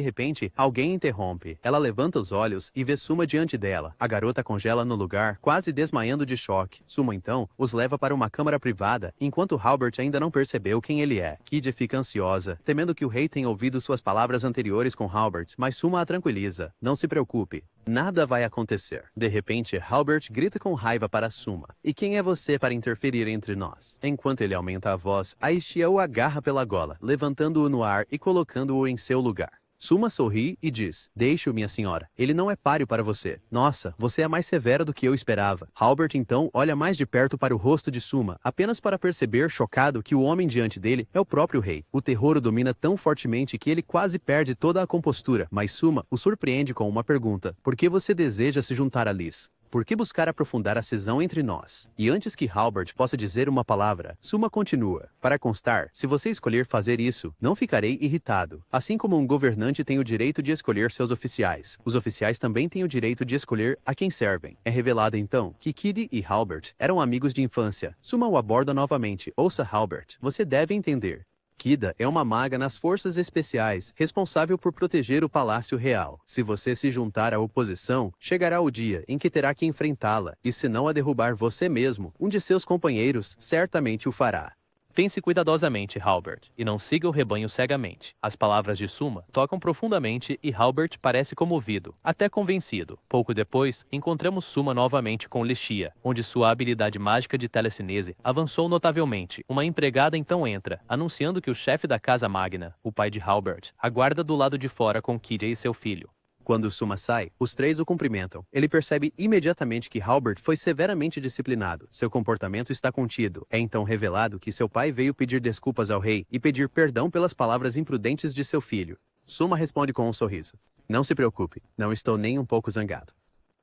repente alguém interrompe. Ela levanta os olhos e vê Suma diante dela. A garota congela no lugar, quase desmaiando de choque. Suma então os leva para uma câmara privada, enquanto Halbert ainda não percebeu quem ele é. Kid fica ansiosa, temendo que o rei tenha ouvido suas palavras anteriores com Halbert, mas Suma a tranquiliza. Não se preocupe. Nada vai acontecer. De repente, Halbert grita com raiva para Suma. E quem é você para interferir entre nós? Enquanto ele aumenta a voz, Aisha o agarra pela gola, levantando-o no ar e colocando-o em seu lugar. Suma sorri e diz: deixe-o, minha senhora. Ele não é páreo para você. Nossa, você é mais severa do que eu esperava. Halbert então olha mais de perto para o rosto de Suma, apenas para perceber, chocado, que o homem diante dele é o próprio rei. O terror o domina tão fortemente que ele quase perde toda a compostura, mas Suma o surpreende com uma pergunta: por que você deseja se juntar a Lys? Por que buscar aprofundar a cisão entre nós? E antes que Halbert possa dizer uma palavra, Suma continua: para constar, se você escolher fazer isso, não ficarei irritado. Assim como um governante tem o direito de escolher seus oficiais, os oficiais também têm o direito de escolher a quem servem. É revelado então que Kid e Halbert eram amigos de infância. Suma o aborda novamente: ouça, Halbert, você deve entender. Kida é uma maga nas forças especiais, responsável por proteger o Palácio Real. Se você se juntar à oposição, chegará o dia em que terá que enfrentá-la, e se não a derrubar você mesmo, um de seus companheiros certamente o fará. Pense cuidadosamente, Halbert, e não siga o rebanho cegamente. As palavras de Suma tocam profundamente e Halbert parece comovido, até convencido. Pouco depois, encontramos Suma novamente com Lixia, onde sua habilidade mágica de telecinese avançou notavelmente. Uma empregada então entra, anunciando que o chefe da Casa Magna, o pai de Halbert, aguarda do lado de fora com Kid e seu filho. Quando Suma sai, os três o cumprimentam. Ele percebe imediatamente que Halbert foi severamente disciplinado. Seu comportamento está contido. É então revelado que seu pai veio pedir desculpas ao rei e pedir perdão pelas palavras imprudentes de seu filho. Suma responde com um sorriso. Não se preocupe, não estou nem um pouco zangado.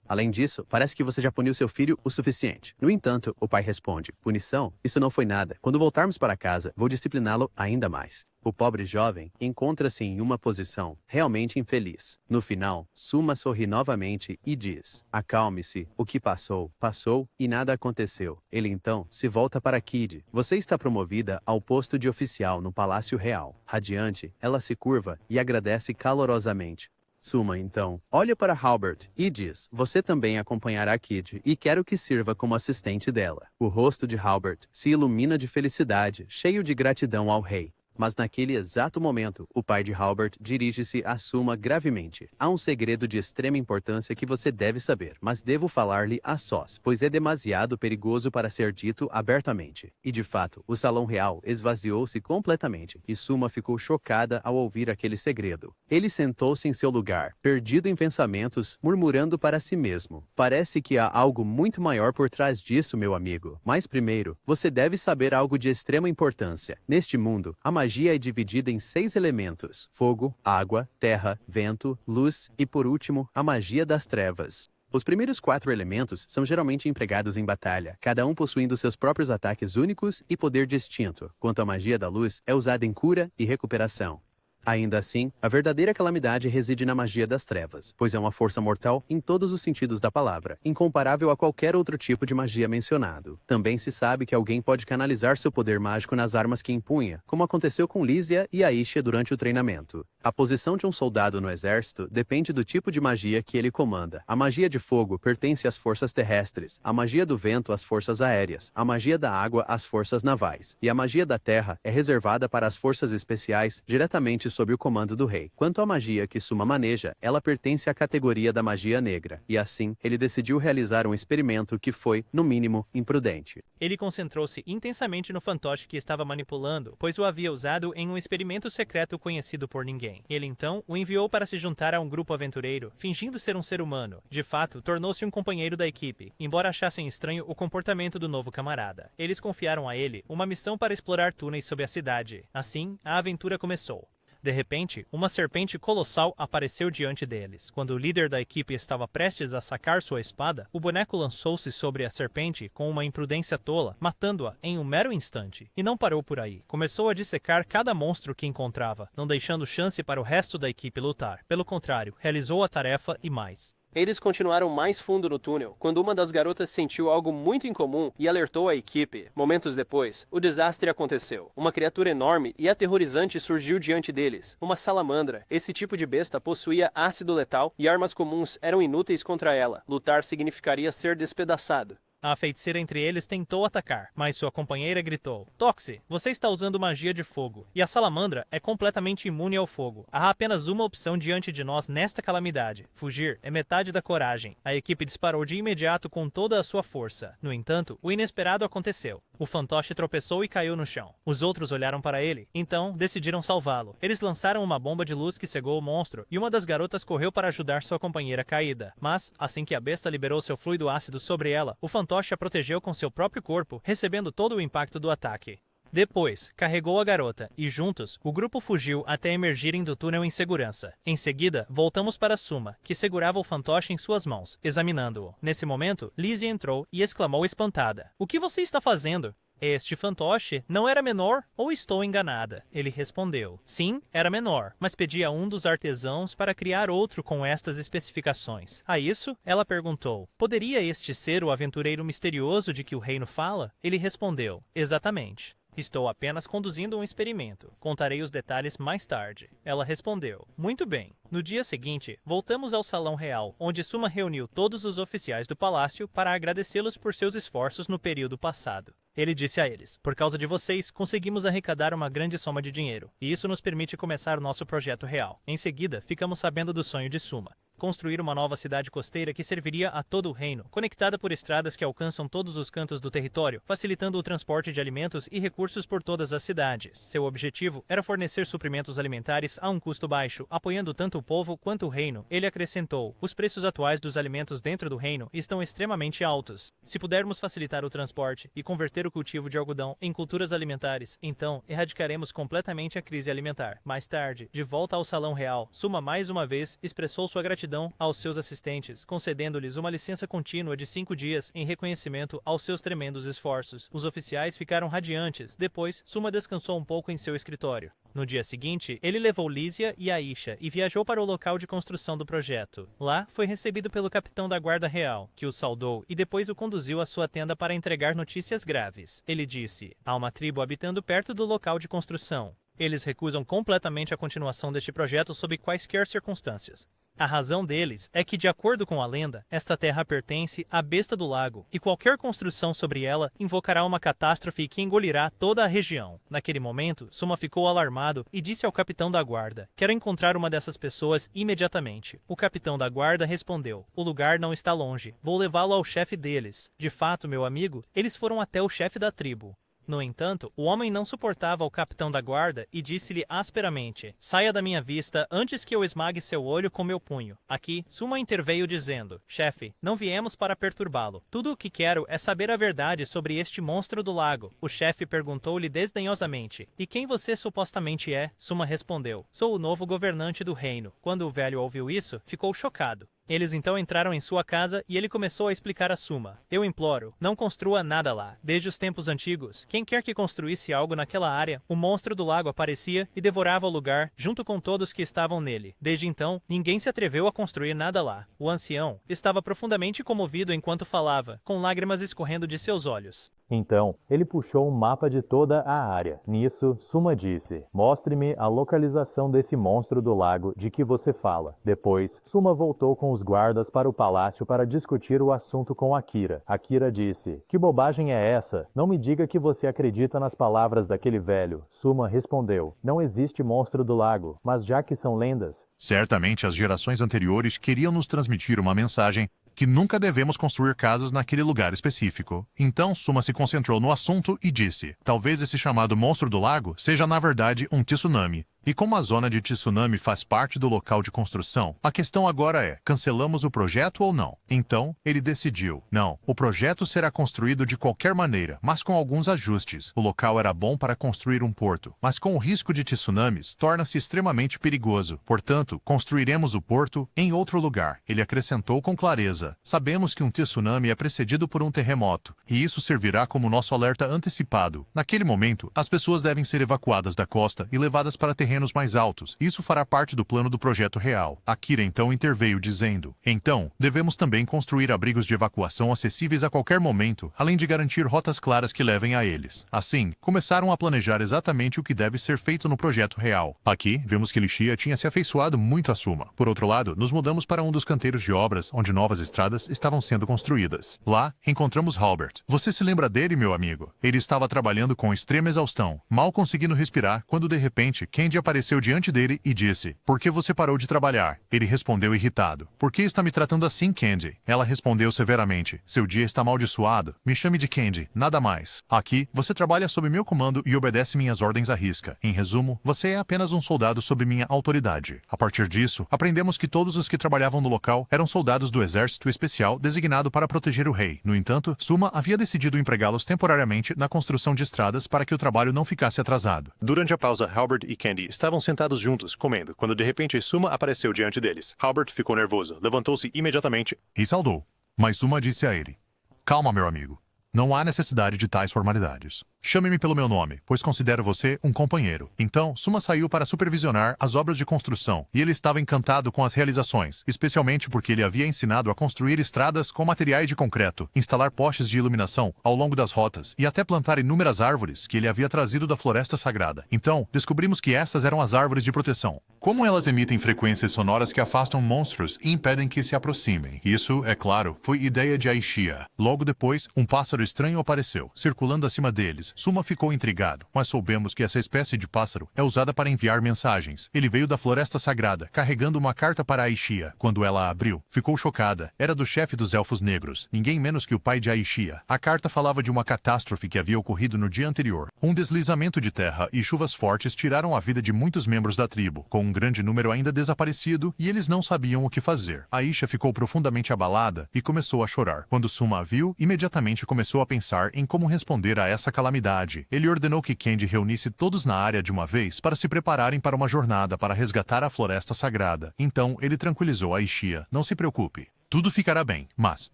Além disso, parece que você já puniu seu filho o suficiente. No entanto, o pai responde, punição? Isso não foi nada. Quando voltarmos para casa, vou discipliná-lo ainda mais. O pobre jovem encontra-se em uma posição realmente infeliz. No final, Suma sorri novamente e diz, acalme-se, o que passou, passou e nada aconteceu. Ele então se volta para Kid. Você está promovida ao posto de oficial no Palácio Real. Radiante, ela se curva e agradece calorosamente. Suma, então, olha para Halbert e diz, você também acompanhará Kid e quero que sirva como assistente dela. O rosto de Halbert se ilumina de felicidade, cheio de gratidão ao rei. Mas naquele exato momento, o pai de Halbert dirige-se a Suma gravemente. Há um segredo de extrema importância que você deve saber, mas devo falar-lhe a sós, pois é demasiado perigoso para ser dito abertamente. E de fato, o salão real esvaziou-se completamente, e Suma ficou chocada ao ouvir aquele segredo. Ele sentou-se em seu lugar, perdido em pensamentos, murmurando para si mesmo. Parece que há algo muito maior por trás disso, meu amigo. Mas primeiro, você deve saber algo de extrema importância. Neste mundo, a magia é dividida em 6 elementos: fogo, água, terra, vento, luz e, por último, a magia das trevas. Os primeiros 4 elementos são geralmente empregados em batalha, cada um possuindo seus próprios ataques únicos e poder distinto, enquanto a magia da luz é usada em cura e recuperação. Ainda assim, a verdadeira calamidade reside na magia das trevas, pois é uma força mortal em todos os sentidos da palavra, incomparável a qualquer outro tipo de magia mencionado. Também se sabe que alguém pode canalizar seu poder mágico nas armas que empunha, como aconteceu com Lísia e Aisha durante o treinamento. A posição de um soldado no exército depende do tipo de magia que ele comanda. A magia de fogo pertence às forças terrestres, a magia do vento às forças aéreas, a magia da água às forças navais, e a magia da terra é reservada para as forças especiais diretamente sob o comando do rei. Quanto à magia que Suma maneja, ela pertence à categoria da magia negra, e assim, ele decidiu realizar um experimento que foi, no mínimo, imprudente. Ele concentrou-se intensamente no fantoche que estava manipulando, pois o havia usado em um experimento secreto conhecido por ninguém. Ele então o enviou para se juntar a um grupo aventureiro, fingindo ser um ser humano. De fato, tornou-se um companheiro da equipe, embora achassem estranho o comportamento do novo camarada. Eles confiaram a ele uma missão para explorar túneis sob a cidade. Assim, a aventura começou. De repente, uma serpente colossal apareceu diante deles. Quando o líder da equipe estava prestes a sacar sua espada, o boneco lançou-se sobre a serpente com uma imprudência tola, matando-a em um mero instante. E não parou por aí. Começou a dissecar cada monstro que encontrava, não deixando chance para o resto da equipe lutar. Pelo contrário, realizou a tarefa e mais. Eles continuaram mais fundo no túnel, quando uma das garotas sentiu algo muito incomum e alertou a equipe. Momentos depois, o desastre aconteceu. Uma criatura enorme e aterrorizante surgiu diante deles. Uma salamandra. Esse tipo de besta possuía ácido letal e armas comuns eram inúteis contra ela. Lutar significaria ser despedaçado. A feiticeira entre eles tentou atacar, mas sua companheira gritou: Toxi, você está usando magia de fogo, e a salamandra é completamente imune ao fogo. Há apenas uma opção diante de nós nesta calamidade. Fugir é metade da coragem. A equipe disparou de imediato com toda a sua força. No entanto, o inesperado aconteceu. O fantoche tropeçou e caiu no chão. Os outros olharam para ele, então decidiram salvá-lo. Eles lançaram uma bomba de luz que cegou o monstro, e uma das garotas correu para ajudar sua companheira caída. Mas, assim que a besta liberou seu fluido ácido sobre ela, o fantoche a protegeu com seu próprio corpo, recebendo todo o impacto do ataque. Depois, carregou a garota, e juntos, o grupo fugiu até emergirem do túnel em segurança. Em seguida, voltamos para Suma, que segurava o fantoche em suas mãos, examinando-o. Nesse momento, Lizzie entrou e exclamou espantada: O que você está fazendo? Este fantoche não era menor ou estou enganada? Ele respondeu: Sim, era menor, mas pedi a um dos artesãos para criar outro com estas especificações. A isso, ela perguntou: Poderia este ser o aventureiro misterioso de que o reino fala? Ele respondeu: Exatamente. Estou apenas conduzindo um experimento. Contarei os detalhes mais tarde. Ela respondeu. Muito bem. No dia seguinte, voltamos ao Salão Real, onde Suma reuniu todos os oficiais do palácio para agradecê-los por seus esforços no período passado. Ele disse a eles, por causa de vocês, conseguimos arrecadar uma grande soma de dinheiro, e isso nos permite começar nosso projeto real. Em seguida, ficamos sabendo do sonho de Suma. Construir uma nova cidade costeira que serviria a todo o reino, conectada por estradas que alcançam todos os cantos do território, facilitando o transporte de alimentos e recursos por todas as cidades. Seu objetivo era fornecer suprimentos alimentares a um custo baixo, apoiando tanto o povo quanto o reino. Ele acrescentou, os preços atuais dos alimentos dentro do reino estão extremamente altos. Se pudermos facilitar o transporte e converter o cultivo de algodão em culturas alimentares, então erradicaremos completamente a crise alimentar. Mais tarde, de volta ao Salão Real, Suma mais uma vez expressou sua gratidão aos seus assistentes, concedendo-lhes uma licença contínua de 5 dias em reconhecimento aos seus tremendos esforços. Os oficiais ficaram radiantes. Depois, Suma descansou um pouco em seu escritório. No dia seguinte, ele levou Lísia e Aisha e viajou para o local de construção do projeto. Lá, foi recebido pelo capitão da Guarda Real, que o saudou e depois o conduziu à sua tenda para entregar notícias graves. Ele disse, há uma tribo habitando perto do local de construção. Eles recusam completamente a continuação deste projeto sob quaisquer circunstâncias. A razão deles é que, de acordo com a lenda, esta terra pertence à besta do lago, e qualquer construção sobre ela invocará uma catástrofe que engolirá toda a região. Naquele momento, Suma ficou alarmado e disse ao capitão da guarda, quero encontrar uma dessas pessoas imediatamente. O capitão da guarda respondeu, o lugar não está longe, vou levá-lo ao chefe deles. De fato, meu amigo, eles foram até o chefe da tribo. No entanto, o homem não suportava o capitão da guarda e disse-lhe asperamente, saia da minha vista antes que eu esmague seu olho com meu punho. Aqui, Suma interveio dizendo, chefe, não viemos para perturbá-lo. Tudo o que quero é saber a verdade sobre este monstro do lago. O chefe perguntou-lhe desdenhosamente, e quem você supostamente é? Suma respondeu, sou o novo governante do reino. Quando o velho ouviu isso, ficou chocado. Eles então entraram em sua casa e ele começou a explicar a Suma. Eu imploro, não construa nada lá. Desde os tempos antigos, quem quer que construísse algo naquela área, o monstro do lago aparecia e devorava o lugar junto com todos que estavam nele. Desde então, ninguém se atreveu a construir nada lá. O ancião estava profundamente comovido enquanto falava, com lágrimas escorrendo de seus olhos. Então, ele puxou um mapa de toda a área. Nisso, Suma disse, mostre-me a localização desse monstro do lago de que você fala. Depois, Suma voltou com os guardas para o palácio para discutir o assunto com Akira. Akira disse, que bobagem é essa? Não me diga que você acredita nas palavras daquele velho. Suma respondeu, não existe monstro do lago, mas já que são lendas... Certamente as gerações anteriores queriam nos transmitir uma mensagem que nunca devemos construir casas naquele lugar específico. Então Suma se concentrou no assunto e disse, talvez esse chamado monstro do lago seja na verdade um tsunami. E como a zona de tsunami faz parte do local de construção, a questão agora é, cancelamos o projeto ou não? Então, ele decidiu, não, o projeto será construído de qualquer maneira, mas com alguns ajustes. O local era bom para construir um porto, mas com o risco de tsunamis, torna-se extremamente perigoso. Portanto, construiremos o porto em outro lugar. Ele acrescentou com clareza, sabemos que um tsunami é precedido por um terremoto, e isso servirá como nosso alerta antecipado. Naquele momento, as pessoas devem ser evacuadas da costa e levadas para terrenos mais altos. Isso fará parte do plano do projeto real. Akira então interveio dizendo, então, devemos também construir abrigos de evacuação acessíveis a qualquer momento, além de garantir rotas claras que levem a eles. Assim, começaram a planejar exatamente o que deve ser feito no projeto real. Aqui, vemos que Lixia tinha se afeiçoado muito a Suma. Por outro lado, nos mudamos para um dos canteiros de obras, onde novas estradas estavam sendo construídas. Lá, encontramos Halbert. Você se lembra dele, meu amigo? Ele estava trabalhando com extrema exaustão, mal conseguindo respirar, quando de repente, Candy apareceu diante dele e disse, por que você parou de trabalhar? Ele respondeu irritado, por que está me tratando assim, Candy? Ela respondeu severamente, seu dia está amaldiçoado, me chame de Candy, nada mais. Aqui, você trabalha sob meu comando e obedece minhas ordens à risca. Em resumo, você é apenas um soldado sob minha autoridade. A partir disso, aprendemos que todos os que trabalhavam no local eram soldados do exército especial designado para proteger o rei. No entanto, Suma havia decidido empregá-los temporariamente na construção de estradas para que o trabalho não ficasse atrasado. Durante a pausa, Halbert e Candy estavam sentados juntos, comendo, quando de repente Suma apareceu diante deles. Halbert ficou nervoso, levantou-se imediatamente e saudou. Mas Suma disse a ele, calma, meu amigo. Não há necessidade de tais formalidades. chame-me pelo meu nome, pois considero você um companheiro. Então, Suma saiu para supervisionar as obras de construção, e ele estava encantado com as realizações, especialmente porque ele havia ensinado a construir estradas com materiais de concreto, instalar postes de iluminação ao longo das rotas e até plantar inúmeras árvores que ele havia trazido da floresta sagrada. Então, descobrimos que essas eram as árvores de proteção. Como elas emitem frequências sonoras que afastam monstros e impedem que se aproximem. Isso, é claro, foi ideia de Aishia. Logo depois, um pássaro estranho apareceu, circulando acima deles. Suma ficou intrigado, mas soubemos que essa espécie de pássaro é usada para enviar mensagens. Ele veio da floresta sagrada, carregando uma carta para Aishia. Quando ela a abriu, ficou chocada. Era do chefe dos Elfos Negros, ninguém menos que o pai de Aishia. A carta falava de uma catástrofe que havia ocorrido no dia anterior. Um deslizamento de terra e chuvas fortes tiraram a vida de muitos membros da tribo, com um grande número ainda desaparecido, e eles não sabiam o que fazer. Aisha ficou profundamente abalada e começou a chorar. Quando Suma a viu, imediatamente começou a pensar em como responder a essa calamidade. Ele ordenou que Candy reunisse todos na área de uma vez para se prepararem para uma jornada para resgatar a floresta sagrada. Então, ele tranquilizou Aishia. Não se preocupe. Tudo ficará bem, mas,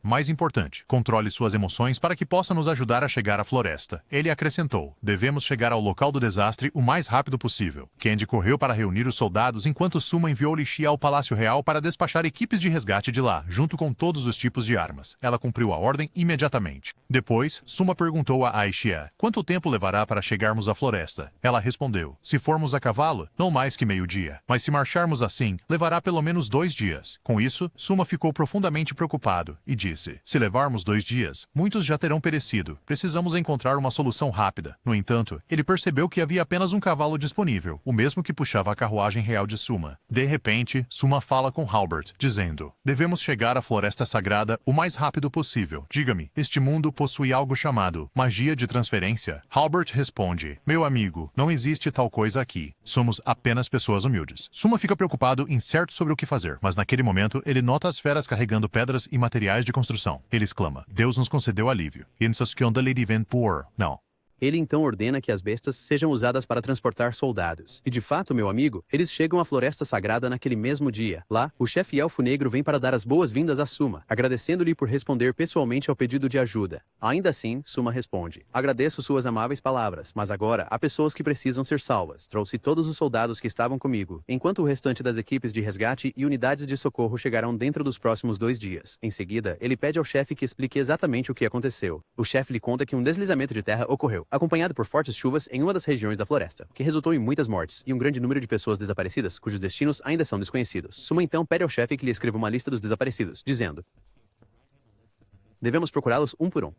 mais importante, controle suas emoções para que possa nos ajudar a chegar à floresta. Ele acrescentou, devemos chegar ao local do desastre o mais rápido possível. Candy correu para reunir os soldados enquanto Suma enviou Lixia ao Palácio Real para despachar equipes de resgate de lá, junto com todos os tipos de armas. Ela cumpriu a ordem imediatamente. Depois, Suma perguntou a Aishia, quanto tempo levará para chegarmos à floresta? Ela respondeu, se formos a cavalo, não mais que meio-dia. Mas se marcharmos assim, levará pelo menos 2 dias. Com isso, Suma ficou profundamente preocupado e disse, se levarmos 2 dias, muitos já terão perecido. Precisamos encontrar uma solução rápida. No entanto, ele percebeu que havia apenas um cavalo disponível, o mesmo que puxava a carruagem real de Suma. De repente, Suma fala com Halbert, dizendo, devemos chegar à floresta sagrada o mais rápido possível. Diga-me, este mundo possui algo chamado magia de transferência? Halbert responde, meu amigo, não existe tal coisa aqui. Somos apenas pessoas humildes. Suma fica preocupado e incerto sobre o que fazer, mas naquele momento ele nota as feras carregando pedras e materiais de construção. Ele exclama, Deus nos concedeu alívio. Não. Ele então ordena que as bestas sejam usadas para transportar soldados. E de fato, meu amigo, eles chegam à Floresta Sagrada naquele mesmo dia. Lá, o chefe Elfo Negro vem para dar as boas-vindas a Suma, agradecendo-lhe por responder pessoalmente ao pedido de ajuda. Ainda assim, Suma responde, agradeço suas amáveis palavras, mas agora há pessoas que precisam ser salvas. Trouxe todos os soldados que estavam comigo, enquanto o restante das equipes de resgate e unidades de socorro chegarão dentro dos próximos 2 dias. Em seguida, ele pede ao chefe que explique exatamente o que aconteceu. O chefe lhe conta que um deslizamento de terra ocorreu, acompanhado por fortes chuvas em uma das regiões da floresta, que resultou em muitas mortes e um grande número de pessoas desaparecidas, cujos destinos ainda são desconhecidos. Suma então pede ao chefe que lhe escreva uma lista dos desaparecidos, dizendo, devemos procurá-los um por um.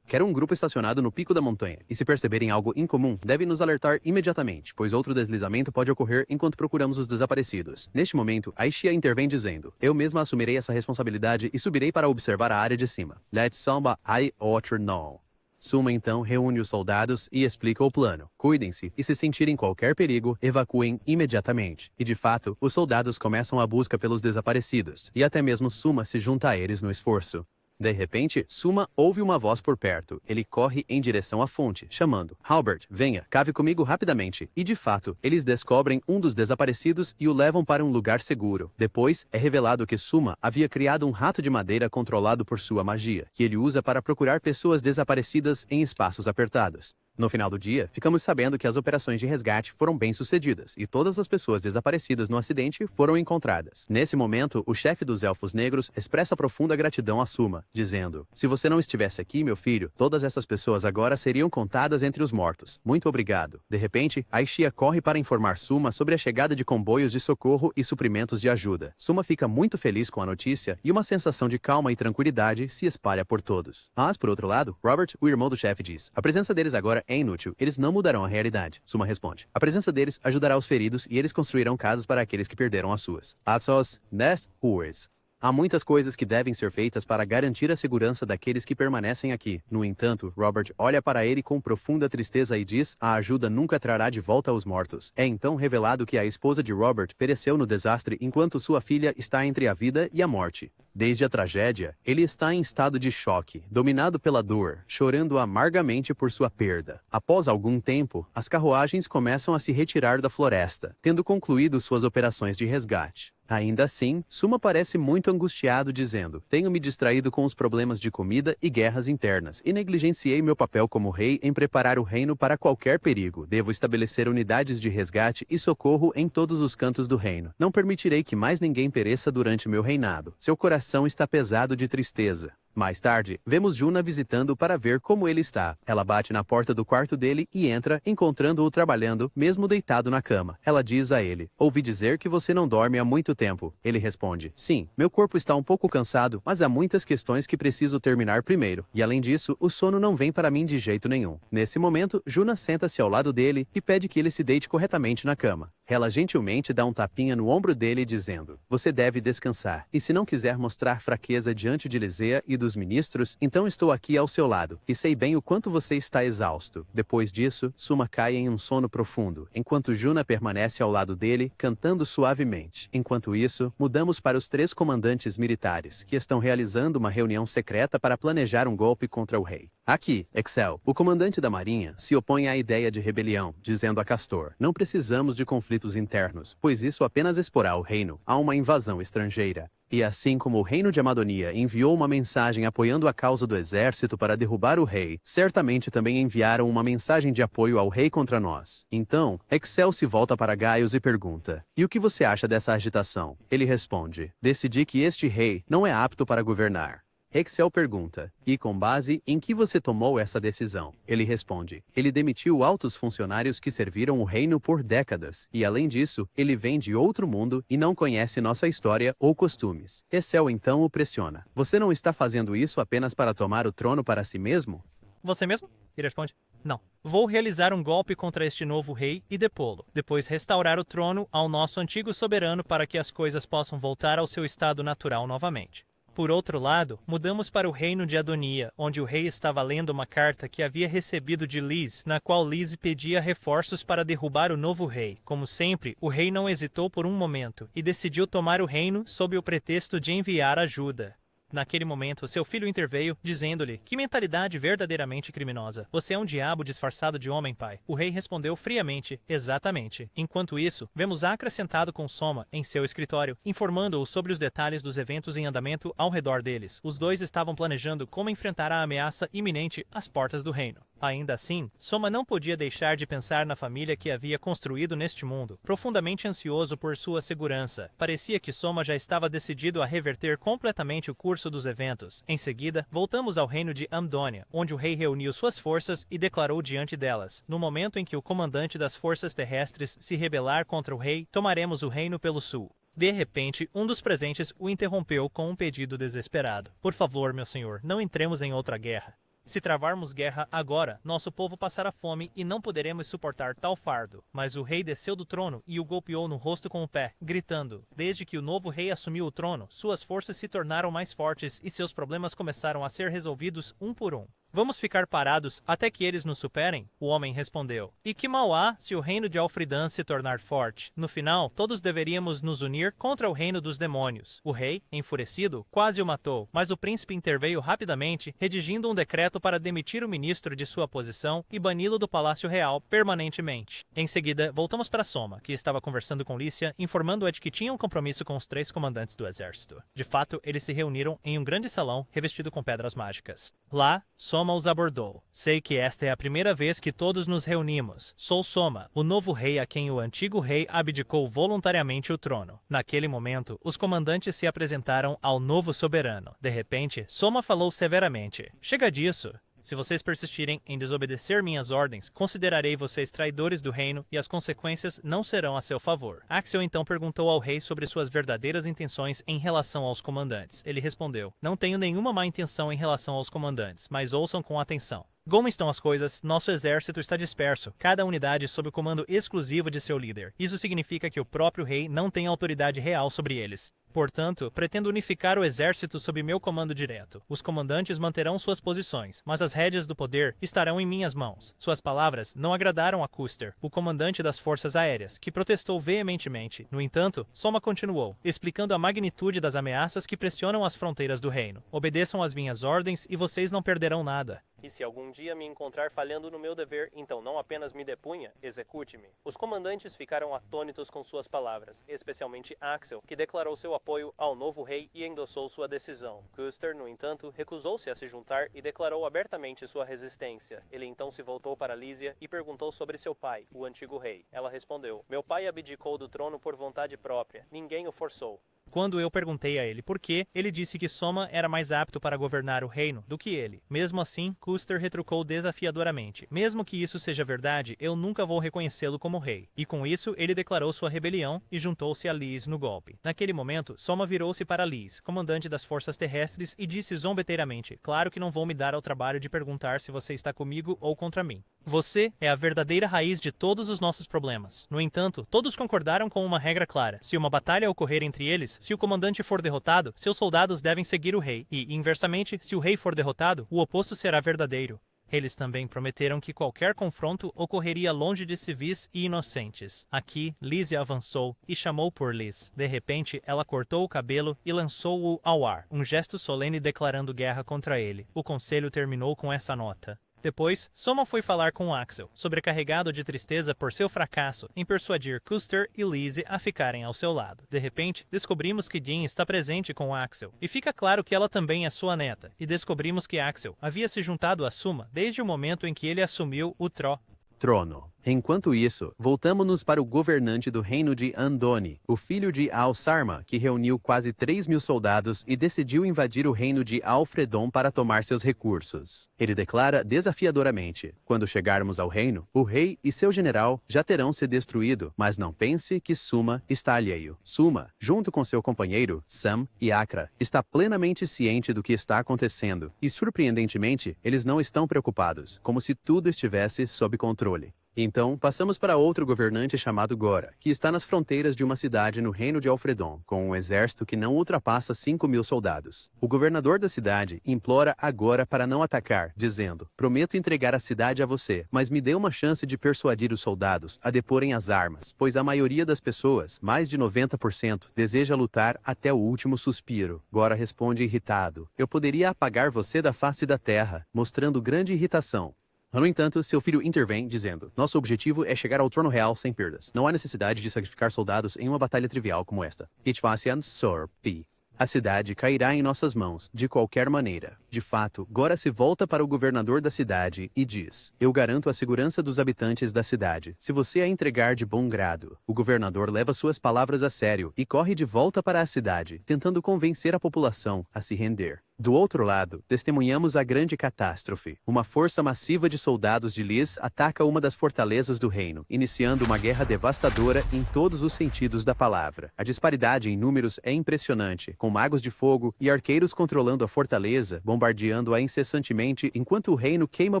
Quero um grupo estacionado no pico da montanha, e se perceberem algo incomum, devem nos alertar imediatamente, pois outro deslizamento pode ocorrer enquanto procuramos os desaparecidos. Neste momento, Aishia intervém dizendo, eu mesma assumirei essa responsabilidade e subirei para observar a área de cima. Let's samba I ought know. Suma então reúne os soldados e explica o plano. Cuidem-se e se sentirem qualquer perigo, evacuem imediatamente. E de fato, os soldados começam a busca pelos desaparecidos, e até mesmo Suma se junta a eles no esforço. De repente, Suma ouve uma voz por perto. Ele corre em direção à fonte, chamando, Halbert, venha, cave comigo rapidamente. E de fato, eles descobrem um dos desaparecidos e o levam para um lugar seguro. Depois, é revelado que Suma havia criado um rato de madeira controlado por sua magia, que ele usa para procurar pessoas desaparecidas em espaços apertados. No final do dia, ficamos sabendo que as operações de resgate foram bem-sucedidas e todas as pessoas desaparecidas no acidente foram encontradas. Nesse momento, o chefe dos Elfos Negros expressa profunda gratidão a Suma, dizendo, se você não estivesse aqui, meu filho, todas essas pessoas agora seriam contadas entre os mortos. Muito obrigado. De repente, Aishia corre para informar Suma sobre a chegada de comboios de socorro e suprimentos de ajuda. Suma fica muito feliz com a notícia e uma sensação de calma e tranquilidade se espalha por todos. Mas, por outro lado, Robert, o irmão do chefe, diz, a presença deles agora é inútil, eles não mudarão a realidade. Suma responde, a presença deles ajudará os feridos e eles construirão casas para aqueles que perderam as suas. Atsos nes hues. Há muitas coisas que devem ser feitas para garantir a segurança daqueles que permanecem aqui. No entanto, Robert olha para ele com profunda tristeza e diz, a ajuda nunca trará de volta os mortos. É então revelado que a esposa de Robert pereceu no desastre enquanto sua filha está entre a vida e a morte. Desde a tragédia, ele está em estado de choque, dominado pela dor, chorando amargamente por sua perda. Após algum tempo, as carruagens começam a se retirar da floresta, tendo concluído suas operações de resgate. Ainda assim, Suma parece muito angustiado dizendo, tenho me distraído com os problemas de comida e guerras internas, e negligenciei meu papel como rei em preparar o reino para qualquer perigo. Devo estabelecer unidades de resgate e socorro em todos os cantos do reino. Não permitirei que mais ninguém pereça durante meu reinado. Seu coração está pesado de tristeza. Mais tarde, vemos Juna visitando para ver como ele está. Ela bate na porta do quarto dele e entra, encontrando-o trabalhando, mesmo deitado na cama. Ela diz a ele, ouvi dizer que você não dorme há muito tempo. Ele responde, sim, meu corpo está um pouco cansado, mas há muitas questões que preciso terminar primeiro. E além disso, o sono não vem para mim de jeito nenhum. Nesse momento, Juna senta-se ao lado dele e pede que ele se deite corretamente na cama. Ela gentilmente dá um tapinha no ombro dele dizendo, você deve descansar, e se não quiser mostrar fraqueza diante de Lisea e dos ministros, então estou aqui ao seu lado, e sei bem o quanto você está exausto. Depois disso, Suma cai em um sono profundo, enquanto Juna permanece ao lado dele, cantando suavemente. Enquanto isso, mudamos para os 3 comandantes militares, que estão realizando uma reunião secreta para planejar um golpe contra o rei. Aqui, Excel, o comandante da marinha, se opõe à ideia de rebelião, dizendo a Castor, não precisamos de conflitos internos, pois isso apenas exporá o reino a uma invasão estrangeira. E assim como o reino de Amadonia enviou uma mensagem apoiando a causa do exército para derrubar o rei, certamente também enviaram uma mensagem de apoio ao rei contra nós. Então, Excel se volta para Gaius e pergunta, e o que você acha dessa agitação? Ele responde, decidi que este rei não é apto para governar. Excel pergunta, e com base em que você tomou essa decisão? Ele responde, ele demitiu altos funcionários que serviram o reino por décadas, e além disso, ele vem de outro mundo e não conhece nossa história ou costumes. Excel então o pressiona, você não está fazendo isso apenas para tomar o trono para si mesmo? Você mesmo? Ele responde, não. Vou realizar um golpe contra este novo rei e depô-lo. Depois restaurar o trono ao nosso antigo soberano para que as coisas possam voltar ao seu estado natural novamente. Por outro lado, mudamos para o reino de Adonia, onde o rei estava lendo uma carta que havia recebido de Liz, na qual Liz pedia reforços para derrubar o novo rei. Como sempre, o rei não hesitou por um momento e decidiu tomar o reino sob o pretexto de enviar ajuda. Naquele momento, seu filho interveio, dizendo-lhe, que mentalidade verdadeiramente criminosa. Você é um diabo disfarçado de homem, pai. O rei respondeu friamente, exatamente. Enquanto isso, vemos Acra sentado com Soma em seu escritório, informando-o sobre os detalhes dos eventos em andamento ao redor deles. Os dois estavam planejando como enfrentar a ameaça iminente às portas do reino. Ainda assim, Soma não podia deixar de pensar na família que havia construído neste mundo, profundamente ansioso por sua segurança. Parecia que Soma já estava decidido a reverter completamente o curso dos eventos. Em seguida, voltamos ao reino de Amdônia, onde o rei reuniu suas forças e declarou diante delas, no momento em que o comandante das forças terrestres se rebelar contra o rei, tomaremos o reino pelo sul. De repente, um dos presentes o interrompeu com um pedido desesperado. Por favor, meu senhor, não entremos em outra guerra. Se travarmos guerra agora, nosso povo passará fome e não poderemos suportar tal fardo. Mas o rei desceu do trono e o golpeou no rosto com o pé, gritando. Desde que o novo rei assumiu o trono, suas forças se tornaram mais fortes e seus problemas começaram a ser resolvidos um por um. Vamos ficar parados até que eles nos superem? O homem respondeu. E que mal há se o reino de Alfridan se tornar forte? No final, todos deveríamos nos unir contra o reino dos demônios. O rei, enfurecido, quase o matou, mas o príncipe interveio rapidamente, redigindo um decreto para demitir o ministro de sua posição e bani-lo do palácio real permanentemente. Em seguida, voltamos para Soma, que estava conversando com Lícia, informando-a de que tinha um compromisso com os 3 comandantes do exército. De fato, eles se reuniram em um grande salão revestido com pedras mágicas. Lá, Soma os abordou. Sei que esta é a primeira vez que todos nos reunimos. Sou Soma, o novo rei a quem o antigo rei abdicou voluntariamente o trono. Naquele momento, os comandantes se apresentaram ao novo soberano. De repente, Soma falou severamente. Chega disso. Se vocês persistirem em desobedecer minhas ordens, considerarei vocês traidores do reino e as consequências não serão a seu favor. Axel então perguntou ao rei sobre suas verdadeiras intenções em relação aos comandantes. Ele respondeu, não tenho nenhuma má intenção em relação aos comandantes, mas ouçam com atenção. Como estão as coisas, nosso exército está disperso, cada unidade sob o comando exclusivo de seu líder. Isso significa que o próprio rei não tem autoridade real sobre eles. Portanto, pretendo unificar o exército sob meu comando direto. Os comandantes manterão suas posições, mas as rédeas do poder estarão em minhas mãos. Suas palavras não agradaram a Custer, o comandante das forças aéreas, que protestou veementemente. No entanto, Soma continuou, explicando a magnitude das ameaças que pressionam as fronteiras do reino. Obedeçam às minhas ordens e vocês não perderão nada. E se algum dia me encontrar falhando no meu dever, então não apenas me depunha, execute-me. Os comandantes ficaram atônitos com suas palavras, especialmente Axel, que declarou seu apoio ao novo rei e endossou sua decisão. Custer, no entanto, recusou-se a se juntar e declarou abertamente sua resistência. Ele então se voltou para Lísia e perguntou sobre seu pai, o antigo rei. Ela respondeu: meu pai abdicou do trono por vontade própria. Ninguém o forçou. Quando eu perguntei a ele por quê, ele disse que Soma era mais apto para governar o reino do que ele. Mesmo assim, Custer retrucou desafiadoramente: mesmo que isso seja verdade, eu nunca vou reconhecê-lo como rei. E com isso, ele declarou sua rebelião e juntou-se a Lys no golpe. Naquele momento, Soma virou-se para Lys, comandante das forças terrestres, e disse zombeteiramente: claro que não vou me dar ao trabalho de perguntar se você está comigo ou contra mim. Você é a verdadeira raiz de todos os nossos problemas. No entanto, todos concordaram com uma regra clara: se uma batalha ocorrer entre eles, se o comandante for derrotado, seus soldados devem seguir o rei, e, inversamente, se o rei for derrotado, o oposto será verdadeiro. Eles também prometeram que qualquer confronto ocorreria longe de civis e inocentes. Aqui, Lísia avançou e chamou por Lys. De repente, ela cortou o cabelo e lançou-o ao ar, um gesto solene declarando guerra contra ele. O conselho terminou com essa nota. Depois, Soma foi falar com Axel, sobrecarregado de tristeza por seu fracasso em persuadir Custer e Lizzie a ficarem ao seu lado. De repente, descobrimos que Jean está presente com Axel, e fica claro que ela também é sua neta, e descobrimos que Axel havia se juntado a Suma desde o momento em que ele assumiu o trono. Enquanto isso, voltamos-nos para o governante do reino de Andoni, o filho de Al-Sarma, que reuniu quase 3.000 soldados e decidiu invadir o reino de Alfredon para tomar seus recursos. Ele declara desafiadoramente: quando chegarmos ao reino, o rei e seu general já terão se destruído, mas não pense que Suma está alheio. Suma, junto com seu companheiro, Sam e Akra, está plenamente ciente do que está acontecendo, e surpreendentemente, eles não estão preocupados, como se tudo estivesse sob controle. Então, passamos para outro governante chamado Gora, que está nas fronteiras de uma cidade no reino de Alfredon, com um exército que não ultrapassa 5.000 soldados. O governador da cidade implora a Gora para não atacar, dizendo: prometo entregar a cidade a você, mas me dê uma chance de persuadir os soldados a deporem as armas, pois a maioria das pessoas, mais de 90%, deseja lutar até o último suspiro. Gora responde irritado: eu poderia apagar você da face da terra, mostrando grande irritação. No entanto, seu filho intervém, dizendo: nosso objetivo é chegar ao trono real sem perdas. Não há necessidade de sacrificar soldados em uma batalha trivial como esta. Itvacian Sorpi. A cidade cairá em nossas mãos, de qualquer maneira. De fato, Gora se volta para o governador da cidade e diz: eu garanto a segurança dos habitantes da cidade, se você a entregar de bom grado. O governador leva suas palavras a sério e corre de volta para a cidade, tentando convencer a população a se render. Do outro lado, testemunhamos a grande catástrofe. Uma força massiva de soldados de Lys ataca uma das fortalezas do reino, iniciando uma guerra devastadora em todos os sentidos da palavra. A disparidade em números é impressionante, com magos de fogo e arqueiros controlando a fortaleza, bombardeando-a incessantemente enquanto o reino queima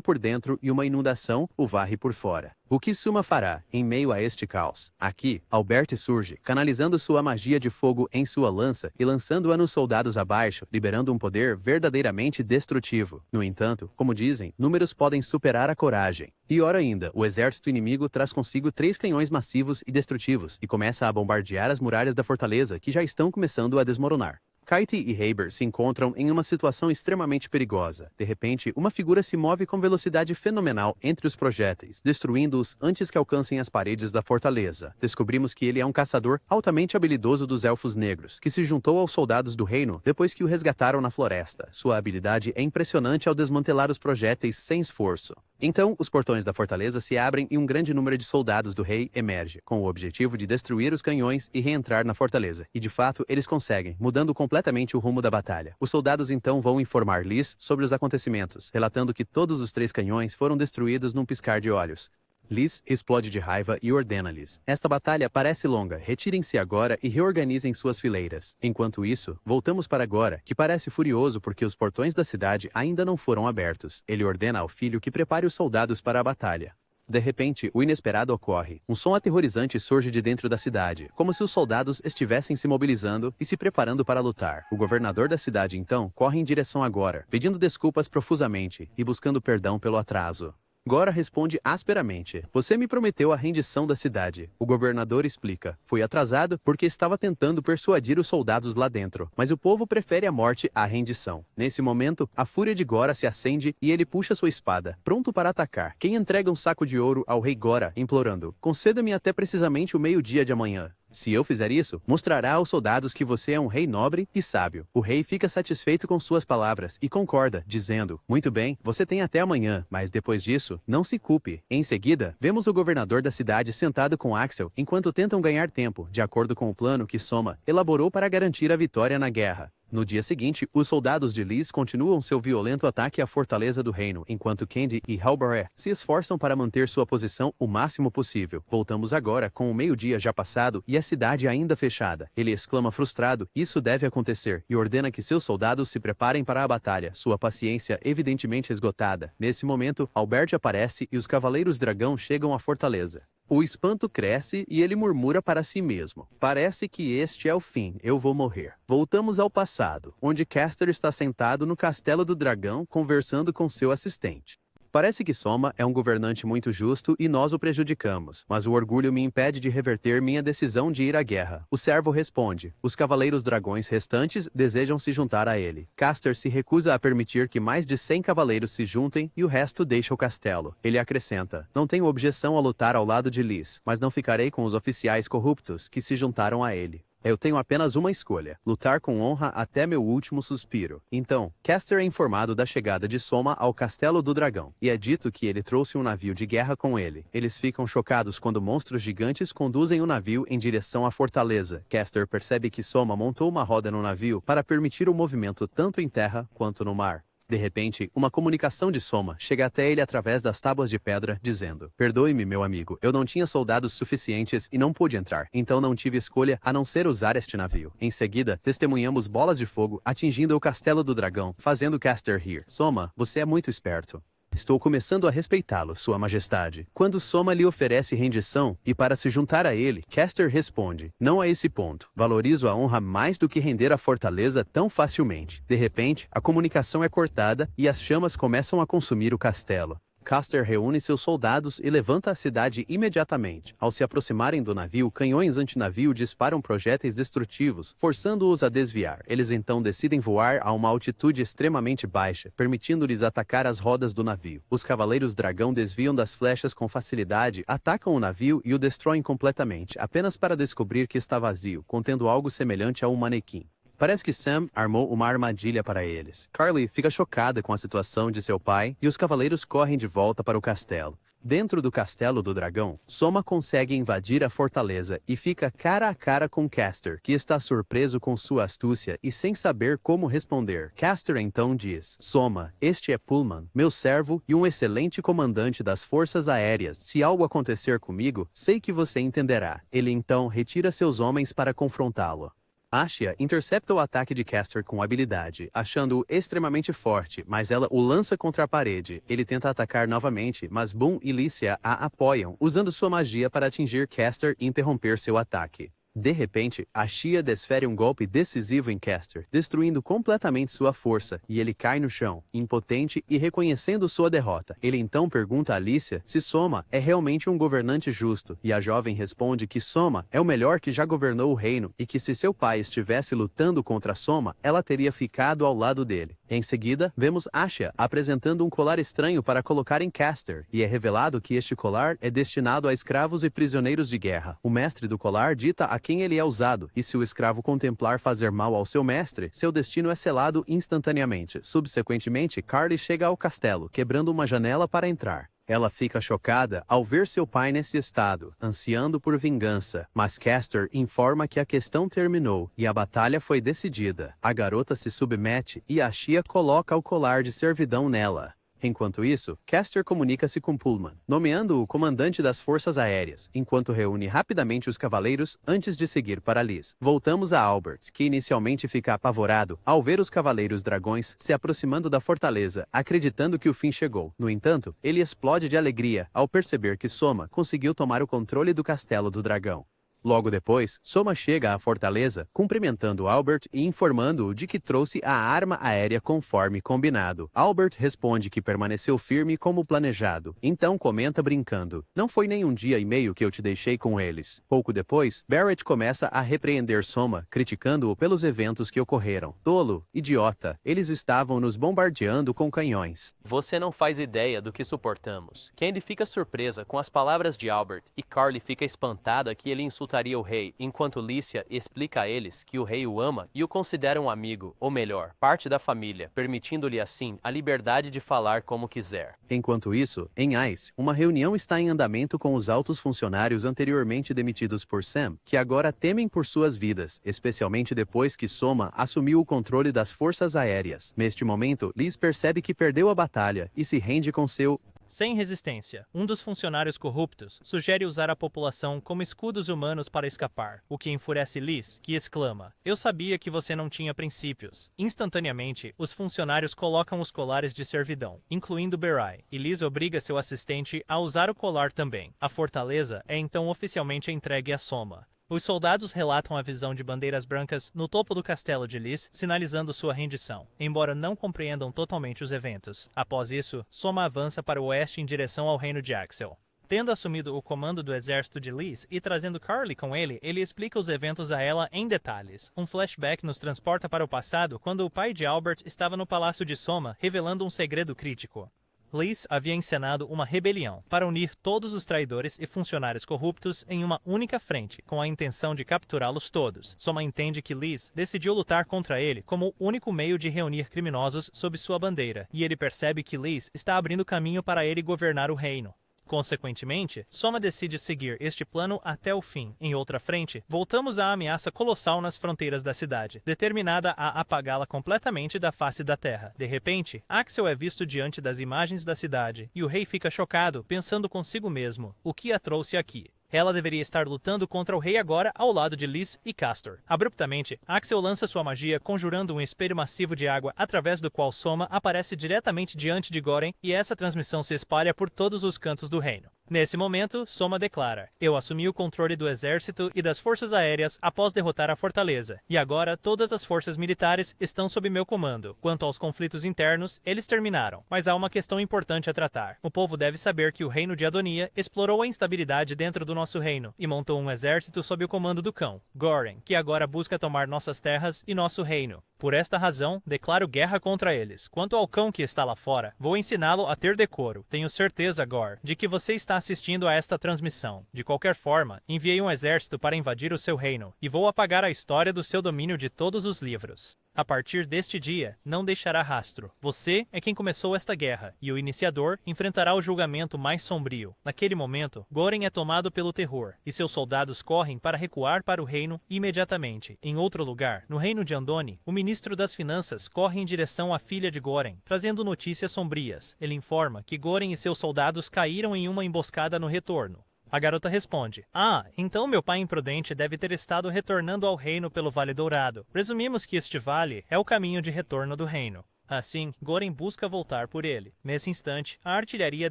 por dentro e uma inundação o varre por fora. O que Suma fará em meio a este caos? Aqui, Albert surge, canalizando sua magia de fogo em sua lança e lançando-a nos soldados abaixo, liberando um poder verdadeiramente destrutivo. No entanto, como dizem, números podem superar a coragem. Pior ainda, o exército inimigo traz consigo 3 canhões massivos e destrutivos e começa a bombardear as muralhas da fortaleza, que já estão começando a desmoronar. Kaiti e Haber se encontram em uma situação extremamente perigosa. De repente, uma figura se move com velocidade fenomenal entre os projéteis, destruindo-os antes que alcancem as paredes da fortaleza. Descobrimos que ele é um caçador altamente habilidoso dos Elfos Negros, que se juntou aos soldados do reino depois que o resgataram na floresta. Sua habilidade é impressionante ao desmantelar os projéteis sem esforço. Então, os portões da fortaleza se abrem e um grande número de soldados do rei emerge, com o objetivo de destruir os canhões e reentrar na fortaleza. E de fato, eles conseguem, mudando completamente o rumo da batalha. Os soldados então vão informar Lys sobre os acontecimentos, relatando que todos os 3 canhões foram destruídos num piscar de olhos. Lys explode de raiva e ordena-lhes: esta batalha parece longa, retirem-se agora e reorganizem suas fileiras. Enquanto isso, voltamos para Gora, que parece furioso porque os portões da cidade ainda não foram abertos. Ele ordena ao filho que prepare os soldados para a batalha. De repente, o inesperado ocorre. Um som aterrorizante surge de dentro da cidade, como se os soldados estivessem se mobilizando e se preparando para lutar. O governador da cidade, então, corre em direção a Gora, pedindo desculpas profusamente e buscando perdão pelo atraso. Gora responde asperamente. Você me prometeu a rendição da cidade. O governador explica. Fui atrasado porque estava tentando persuadir os soldados lá dentro, mas o povo prefere a morte à rendição. Nesse momento, a fúria de Gora se acende e ele puxa sua espada, pronto para atacar. Quem entrega um saco de ouro ao rei Gora, implorando: conceda-me até precisamente o meio-dia de amanhã. Se eu fizer isso, mostrará aos soldados que você é um rei nobre e sábio. O rei fica satisfeito com suas palavras e concorda, dizendo: muito bem, você tem até amanhã, mas depois disso, não se culpe. Em seguida, vemos o governador da cidade sentado com Axel enquanto tentam ganhar tempo, de acordo com o plano que Soma elaborou para garantir a vitória na guerra. No dia seguinte, os soldados de Lys continuam seu violento ataque à fortaleza do reino, enquanto Candy e Halbaré se esforçam para manter sua posição o máximo possível. Voltamos agora com o meio-dia já passado e a cidade ainda fechada. Ele exclama frustrado: isso deve acontecer, e ordena que seus soldados se preparem para a batalha, sua paciência evidentemente esgotada. Nesse momento, Albert aparece e os cavaleiros dragão chegam à fortaleza. O espanto cresce e ele murmura para si mesmo: parece que este é o fim, eu vou morrer. Voltamos ao passado, onde Caster está sentado no castelo do dragão conversando com seu assistente. Parece que Soma é um governante muito justo e nós o prejudicamos, mas o orgulho me impede de reverter minha decisão de ir à guerra. O servo responde: os cavaleiros dragões restantes desejam se juntar a ele. Caster se recusa a permitir que mais de 100 cavaleiros se juntem e o resto deixa o castelo. Ele acrescenta: não tenho objeção a lutar ao lado de Lys, mas não ficarei com os oficiais corruptos que se juntaram a ele. Eu tenho apenas uma escolha: lutar com honra até meu último suspiro. Então, Caster é informado da chegada de Soma ao Castelo do Dragão, e é dito que ele trouxe um navio de guerra com ele. Eles ficam chocados quando monstros gigantes conduzem o navio em direção à fortaleza. Caster percebe que Soma montou uma roda no navio para permitir o movimento tanto em terra quanto no mar. De repente, uma comunicação de Soma chega até ele através das tábuas de pedra, dizendo: perdoe-me, meu amigo, eu não tinha soldados suficientes e não pude entrar, então não tive escolha a não ser usar este navio. Em seguida, testemunhamos bolas de fogo atingindo o castelo do dragão, fazendo Caster rir. Soma, você é muito esperto. Estou começando a respeitá-lo, Sua Majestade. Quando Soma lhe oferece rendição, e para se juntar a ele, Caster responde: não a esse ponto. Valorizo a honra mais do que render a fortaleza tão facilmente. De repente, a comunicação é cortada e as chamas começam a consumir o castelo. Caster reúne seus soldados e levanta a cidade imediatamente. Ao se aproximarem do navio, canhões antinavio disparam projéteis destrutivos, forçando-os a desviar. Eles então decidem voar a uma altitude extremamente baixa, permitindo-lhes atacar as rodas do navio. Os cavaleiros dragão desviam das flechas com facilidade, atacam o navio e o destroem completamente, apenas para descobrir que está vazio, contendo algo semelhante a um manequim. Parece que Sam armou uma armadilha para eles. Carly fica chocada com a situação de seu pai e os cavaleiros correm de volta para o castelo. Dentro do castelo do dragão, Soma consegue invadir a fortaleza e fica cara a cara com Caster, que está surpreso com sua astúcia e sem saber como responder. Caster então diz: Soma, este é Pullman, meu servo e um excelente comandante das forças aéreas. Se algo acontecer comigo, sei que você entenderá. Ele então retira seus homens para confrontá-lo. Ashia intercepta o ataque de Caster com habilidade, achando-o extremamente forte, mas ela o lança contra a parede. Ele tenta atacar novamente, mas Boom e Lícia a apoiam, usando sua magia para atingir Caster e interromper seu ataque. De repente, Ashia desfere um golpe decisivo em Caster, destruindo completamente sua força, e ele cai no chão, impotente e reconhecendo sua derrota. Ele então pergunta a Lícia se Soma é realmente um governante justo, e a jovem responde que Soma é o melhor que já governou o reino, e que se seu pai estivesse lutando contra Soma, ela teria ficado ao lado dele. Em seguida, vemos Ashia apresentando um colar estranho para colocar em Caster, e é revelado que este colar é destinado a escravos e prisioneiros de guerra. O mestre do colar dita a quem ele é usado, e se o escravo contemplar fazer mal ao seu mestre, seu destino é selado instantaneamente. Subsequentemente, Carly chega ao castelo, quebrando uma janela para entrar. Ela fica chocada ao ver seu pai nesse estado, ansiando por vingança, mas Caster informa que a questão terminou e a batalha foi decidida. A garota se submete e Ashia coloca o colar de servidão nela. Enquanto isso, Caster comunica-se com Pullman, nomeando-o comandante das forças aéreas, enquanto reúne rapidamente os cavaleiros antes de seguir para Lys. Voltamos a Albert, que inicialmente fica apavorado ao ver os cavaleiros dragões se aproximando da fortaleza, acreditando que o fim chegou. No entanto, ele explode de alegria ao perceber que Soma conseguiu tomar o controle do castelo do dragão. Logo depois, Soma chega à fortaleza, cumprimentando Albert e informando-o de que trouxe a arma aérea conforme combinado. Albert responde que permaneceu firme como planejado. Então comenta brincando: "Não foi nem um dia e meio que eu te deixei com eles." Pouco depois, Barrett começa a repreender Soma, criticando-o pelos eventos que ocorreram. "Tolo, idiota, eles estavam nos bombardeando com canhões." Você não faz ideia do que suportamos. Candy fica surpresa com as palavras de Albert e Carly fica espantada que ele insultaria o rei, enquanto Lícia explica a eles que o rei o ama e o considera um amigo, ou melhor, parte da família, permitindo-lhe assim a liberdade de falar como quiser. Enquanto isso, em Ice, uma reunião está em andamento com os altos funcionários anteriormente demitidos por Sam, que agora temem por suas vidas, especialmente depois que Soma assumiu o controle das forças aéreas. Neste momento, Liz percebe que perdeu a batalha e se rende com seu... Sem resistência, um dos funcionários corruptos sugere usar a população como escudos humanos para escapar, o que enfurece Liz, que exclama: "Eu sabia que você não tinha princípios." Instantaneamente, os funcionários colocam os colares de servidão, incluindo Berai, e Liz obriga seu assistente a usar o colar também. A fortaleza é então oficialmente entregue a Soma. Os soldados relatam a visão de bandeiras brancas no topo do castelo de Liz, sinalizando sua rendição, embora não compreendam totalmente os eventos. Após isso, Soma avança para o oeste em direção ao reino de Axel. Tendo assumido o comando do exército de Liz e trazendo Carly com ele, ele explica os eventos a ela em detalhes. Um flashback nos transporta para o passado, quando o pai de Albert estava no palácio de Soma, revelando um segredo crítico. Liz havia encenado uma rebelião para unir todos os traidores e funcionários corruptos em uma única frente, com a intenção de capturá-los todos. Soma entende que Liz decidiu lutar contra ele como o único meio de reunir criminosos sob sua bandeira, e ele percebe que Liz está abrindo caminho para ele governar o reino. Consequentemente, Soma decide seguir este plano até o fim. Em outra frente, voltamos à ameaça colossal nas fronteiras da cidade, determinada a apagá-la completamente da face da terra. De repente, Axel é visto diante das imagens da cidade, e o rei fica chocado, pensando consigo mesmo: o que a trouxe aqui? Ela deveria estar lutando contra o rei agora ao lado de Liz e Castor. Abruptamente, Axel lança sua magia conjurando um espelho massivo de água através do qual Soma aparece diretamente diante de Goren e essa transmissão se espalha por todos os cantos do reino. Nesse momento, Soma declara: "Eu assumi o controle do exército e das forças aéreas após derrotar a fortaleza, e agora todas as forças militares estão sob meu comando. Quanto aos conflitos internos, eles terminaram, mas há uma questão importante a tratar. O povo deve saber que o reino de Adonia explorou a instabilidade dentro do nosso reino e montou um exército sob o comando do cão, Goren, que agora busca tomar nossas terras e nosso reino. Por esta razão, declaro guerra contra eles. Quanto ao cão que está lá fora, vou ensiná-lo a ter decoro. Tenho certeza, Gor, de que você está assistindo a esta transmissão. De qualquer forma, enviei um exército para invadir o seu reino, e vou apagar a história do seu domínio de todos os livros. A partir deste dia, não deixará rastro. Você é quem começou esta guerra, e o iniciador enfrentará o julgamento mais sombrio. Naquele momento, Goren é tomado pelo terror, e seus soldados correm para recuar para o reino imediatamente. Em outro lugar, no reino de Andoni, o ministro das Finanças corre em direção à filha de Goren, trazendo notícias sombrias. Ele informa que Goren e seus soldados caíram em uma emboscada no retorno. A garota responde: "Ah, então meu pai imprudente deve ter estado retornando ao reino pelo Vale Dourado. Presumimos que este vale é o caminho de retorno do reino." Assim, Goren busca voltar por ele. Nesse instante, a artilharia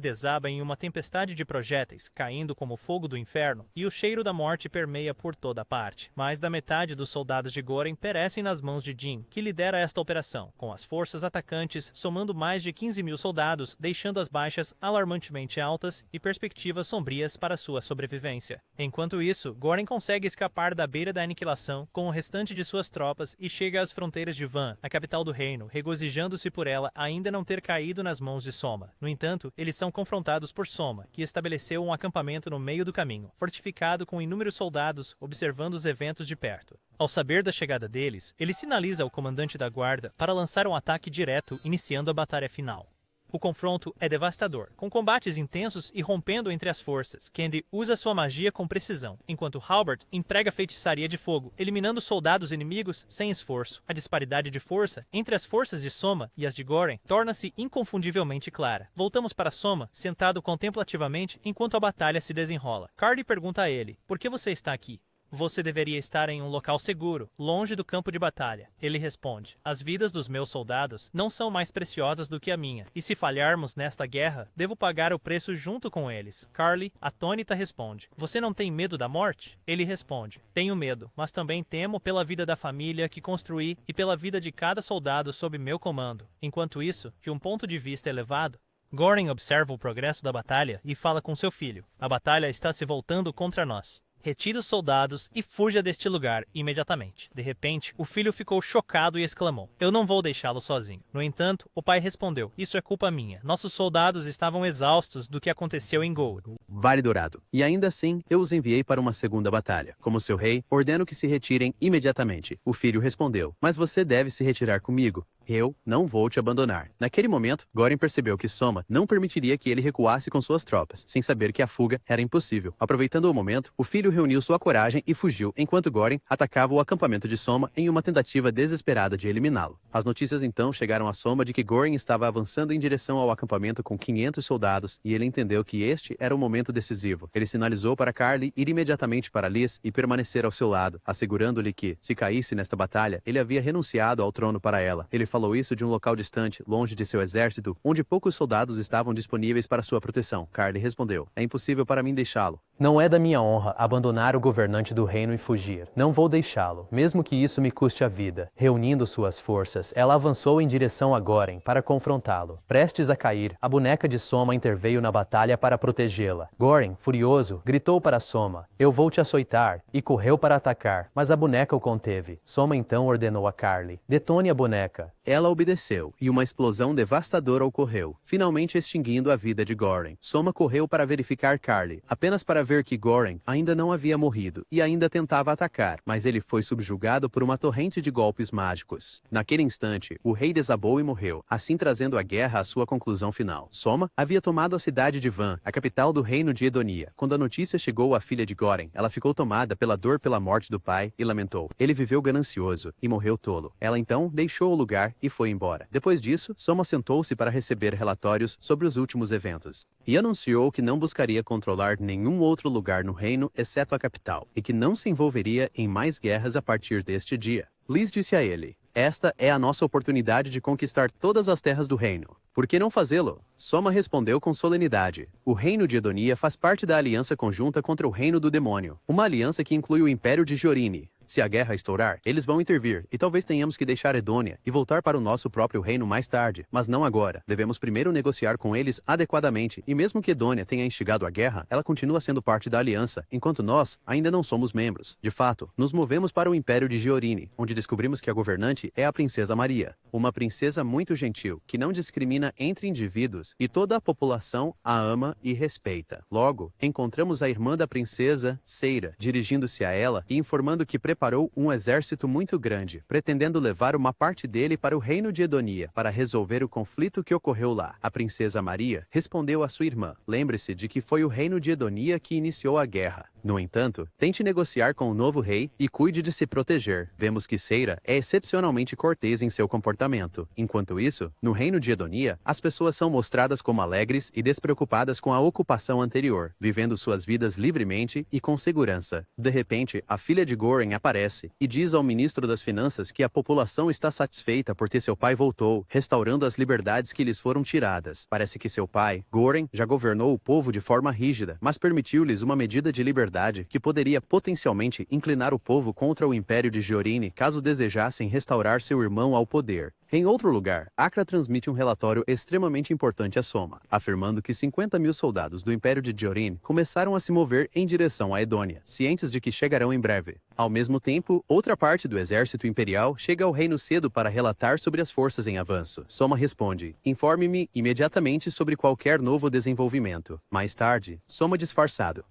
desaba em uma tempestade de projéteis, caindo como fogo do inferno, e o cheiro da morte permeia por toda parte. Mais da metade dos soldados de Goren perecem nas mãos de Jin, que lidera esta operação, com as forças atacantes somando mais de 15.000 soldados, deixando as baixas alarmantemente altas e perspectivas sombrias para sua sobrevivência. Enquanto isso, Goren consegue escapar da beira da aniquilação com o restante de suas tropas e chega às fronteiras de Van, a capital do reino, regozijando-se por ela ainda não ter caído nas mãos de Soma. No entanto, eles são confrontados por Soma, que estabeleceu um acampamento no meio do caminho, fortificado com inúmeros soldados observando os eventos de perto. Ao saber da chegada deles, ele sinaliza ao comandante da guarda para lançar um ataque direto, iniciando a batalha final. O confronto é devastador, com combates intensos e rompendo entre as forças. Candy usa sua magia com precisão, enquanto Halbert emprega feitiçaria de fogo, eliminando soldados inimigos sem esforço. A disparidade de força entre as forças de Soma e as de Goren torna-se inconfundivelmente clara. Voltamos para Soma, sentado contemplativamente enquanto a batalha se desenrola. Carly pergunta a ele: "Por que você está aqui?" Você deveria estar em um local seguro, longe do campo de batalha. Ele responde: as vidas dos meus soldados não são mais preciosas do que a minha, e se falharmos nesta guerra, devo pagar o preço junto com eles. Carly, atônita, responde: você não tem medo da morte? Ele responde: tenho medo, mas também temo pela vida da família que construí e pela vida de cada soldado sob meu comando. Enquanto isso, de um ponto de vista elevado, Goring observa o progresso da batalha e fala com seu filho: a batalha está se voltando contra nós. Retire os soldados e fuja deste lugar imediatamente. De repente, o filho ficou chocado e exclamou: eu não vou deixá-lo sozinho. No entanto, o pai respondeu: isso é culpa minha. Nossos soldados estavam exaustos do que aconteceu em Gold. Vale Dourado. E ainda assim, eu os enviei para uma segunda batalha. Como seu rei, ordeno que se retirem imediatamente. O filho respondeu: mas você deve se retirar comigo. Eu não vou te abandonar. Naquele momento, Goring percebeu que Soma não permitiria que ele recuasse com suas tropas, sem saber que a fuga era impossível. Aproveitando o momento, o filho reuniu sua coragem e fugiu, enquanto Goring atacava o acampamento de Soma em uma tentativa desesperada de eliminá-lo. As notícias então chegaram a Soma de que Goring estava avançando em direção ao acampamento com 500 soldados, e ele entendeu que este era o momento decisivo. Ele sinalizou para Carly ir imediatamente para Liz e permanecer ao seu lado, assegurando-lhe que, se caísse nesta batalha, ele havia renunciado ao trono para ela. Ele falou isso de um local distante, longe de seu exército, onde poucos soldados estavam disponíveis para sua proteção. Carly respondeu: é impossível para mim deixá-lo. Não é da minha honra abandonar o governante do reino e fugir. Não vou deixá-lo, mesmo que isso me custe a vida. Reunindo suas forças, ela avançou em direção a Goring para confrontá-lo. Prestes a cair, a boneca de Soma interveio na batalha para protegê-la. Goring, furioso, gritou para Soma: eu vou te açoitar, e correu para atacar, mas a boneca o conteve. Soma então ordenou a Carly: detone a boneca. Ela obedeceu, e uma explosão devastadora ocorreu, finalmente extinguindo a vida de Goring. Soma correu para verificar Carly, apenas para ver que Goring ainda não havia morrido e ainda tentava atacar, mas ele foi subjugado por uma torrente de golpes mágicos. Naquele instante, o rei desabou e morreu, assim trazendo a guerra à sua conclusão final. Soma havia tomado a cidade de Van, a capital do reino de Edonia. Quando a notícia chegou à filha de Goring, ela ficou tomada pela dor pela morte do pai e lamentou: ele viveu ganancioso e morreu tolo. Ela então deixou o lugar e foi embora. Depois disso, Soma sentou-se para receber relatórios sobre os últimos eventos e anunciou que não buscaria controlar nenhum outro lugar no reino exceto a capital e que não se envolveria em mais guerras a partir deste dia. Liz disse a ele: esta é a nossa oportunidade de conquistar todas as terras do reino. Por que não fazê-lo? Soma respondeu com solenidade: o reino de Edonia faz parte da aliança conjunta contra o reino do demônio, uma aliança que inclui o império de Jorine. Se a guerra estourar, eles vão intervir, e talvez tenhamos que deixar Edônia e voltar para o nosso próprio reino mais tarde, mas não agora. Devemos primeiro negociar com eles adequadamente, e mesmo que Edônia tenha instigado a guerra, ela continua sendo parte da aliança, enquanto nós ainda não somos membros. De fato, nos movemos para o império de Giorine, onde descobrimos que a governante é a princesa Maria, uma princesa muito gentil, que não discrimina entre indivíduos, e toda a população a ama e respeita. Logo, encontramos a irmã da princesa, Seira, dirigindo-se a ela e informando que preparou um exército muito grande, pretendendo levar uma parte dele para o reino de Edonia, para resolver o conflito que ocorreu lá. A princesa Maria respondeu à sua irmã: lembre-se de que foi o reino de Edonia que iniciou a guerra. No entanto, tente negociar com o novo rei e cuide de se proteger. Vemos que Seira é excepcionalmente cortês em seu comportamento. Enquanto isso, no reino de Edonia, as pessoas são mostradas como alegres e despreocupadas com a ocupação anterior, vivendo suas vidas livremente e com segurança. De repente, a filha de Goring aparece e diz ao ministro das Finanças que a população está satisfeita porque seu pai voltou, restaurando as liberdades que lhes foram tiradas. Parece que seu pai, Goring, já governou o povo de forma rígida, mas permitiu-lhes uma medida de liberdade que poderia potencialmente inclinar o povo contra o império de Giorine caso desejassem restaurar seu irmão ao poder. Em outro lugar, Acra transmite um relatório extremamente importante a Soma, afirmando que 50.000 soldados do Império de Giorine começaram a se mover em direção a Edônia, cientes de que chegarão em breve. Ao mesmo tempo, outra parte do exército imperial chega ao reino cedo para relatar sobre as forças em avanço. Soma responde: informe-me imediatamente sobre qualquer novo desenvolvimento. Mais tarde, Soma disfarçado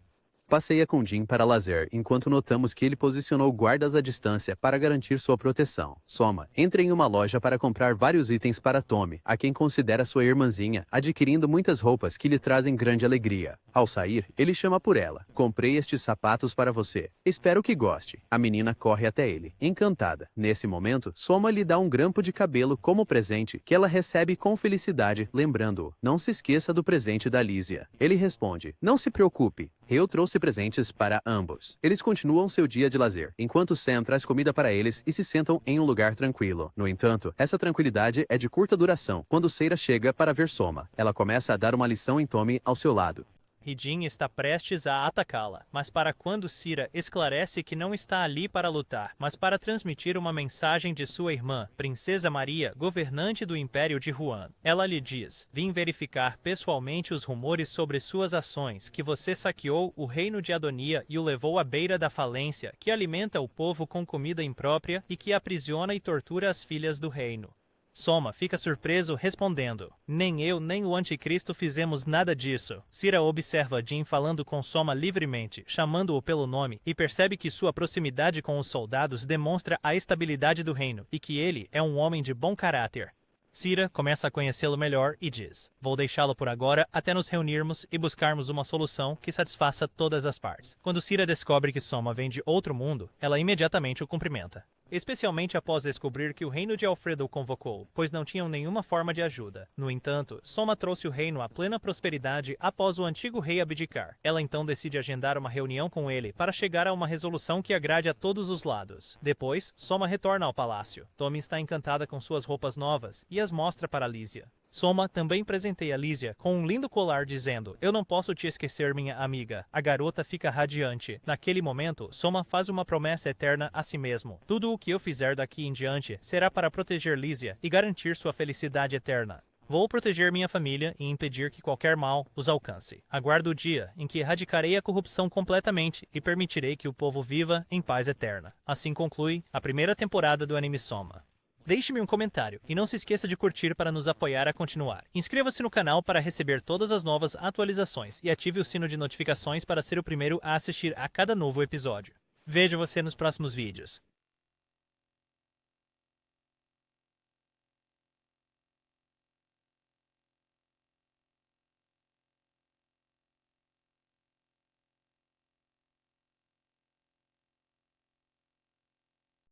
passeia com Jin para lazer, enquanto notamos que ele posicionou guardas à distância para garantir sua proteção. Soma entra em uma loja para comprar vários itens para Tommy, a quem considera sua irmãzinha, adquirindo muitas roupas que lhe trazem grande alegria. Ao sair, ele chama por ela: comprei estes sapatos para você. Espero que goste. A menina corre até ele, encantada. Nesse momento, Soma lhe dá um grampo de cabelo como presente, que ela recebe com felicidade, lembrando-o: não se esqueça do presente da Lísia. Ele responde: não se preocupe. Hale trouxe presentes para ambos. Eles continuam seu dia de lazer, enquanto Sam traz comida para eles e se sentam em um lugar tranquilo. No entanto, essa tranquilidade é de curta duração. Quando Seira chega para ver Soma, ela começa a dar uma lição em Tommy ao seu lado. Ridin está prestes a atacá-la, mas para quando Cira esclarece que não está ali para lutar, mas para transmitir uma mensagem de sua irmã, Princesa Maria, governante do Império de Huan. Ela lhe diz: vim verificar pessoalmente os rumores sobre suas ações, que você saqueou o reino de Adonia e o levou à beira da falência, que alimenta o povo com comida imprópria e que aprisiona e tortura as filhas do reino. Soma fica surpreso, respondendo: nem eu nem o anticristo fizemos nada disso. Cira observa Jin falando com Soma livremente, chamando-o pelo nome, e percebe que sua proximidade com os soldados demonstra a estabilidade do reino, e que ele é um homem de bom caráter. Cira começa a conhecê-lo melhor e diz: vou deixá-lo por agora até nos reunirmos e buscarmos uma solução que satisfaça todas as partes. Quando Cira descobre que Soma vem de outro mundo, ela imediatamente o cumprimenta. Especialmente após descobrir que o reino de Alfredo o convocou, pois não tinham nenhuma forma de ajuda. No entanto, Soma trouxe o reino à plena prosperidade após o antigo rei abdicar. Ela então decide agendar uma reunião com ele para chegar a uma resolução que agrade a todos os lados. Depois, Soma retorna ao palácio. Tommy está encantada com suas roupas novas e as mostra para Lísia. Soma também presenteia Lísia com um lindo colar dizendo: eu não posso te esquecer, minha amiga. A garota fica radiante. Naquele momento, Soma faz uma promessa eterna a si mesmo: tudo o que eu fizer daqui em diante será para proteger Lísia e garantir sua felicidade eterna. Vou proteger minha família e impedir que qualquer mal os alcance. Aguardo o dia em que erradicarei a corrupção completamente e permitirei que o povo viva em paz eterna. Assim conclui a primeira temporada do anime Soma. Deixe-me um comentário e não se esqueça de curtir para nos apoiar a continuar. Inscreva-se no canal para receber todas as novas atualizações e ative o sino de notificações para ser o primeiro a assistir a cada novo episódio. Vejo você nos próximos vídeos.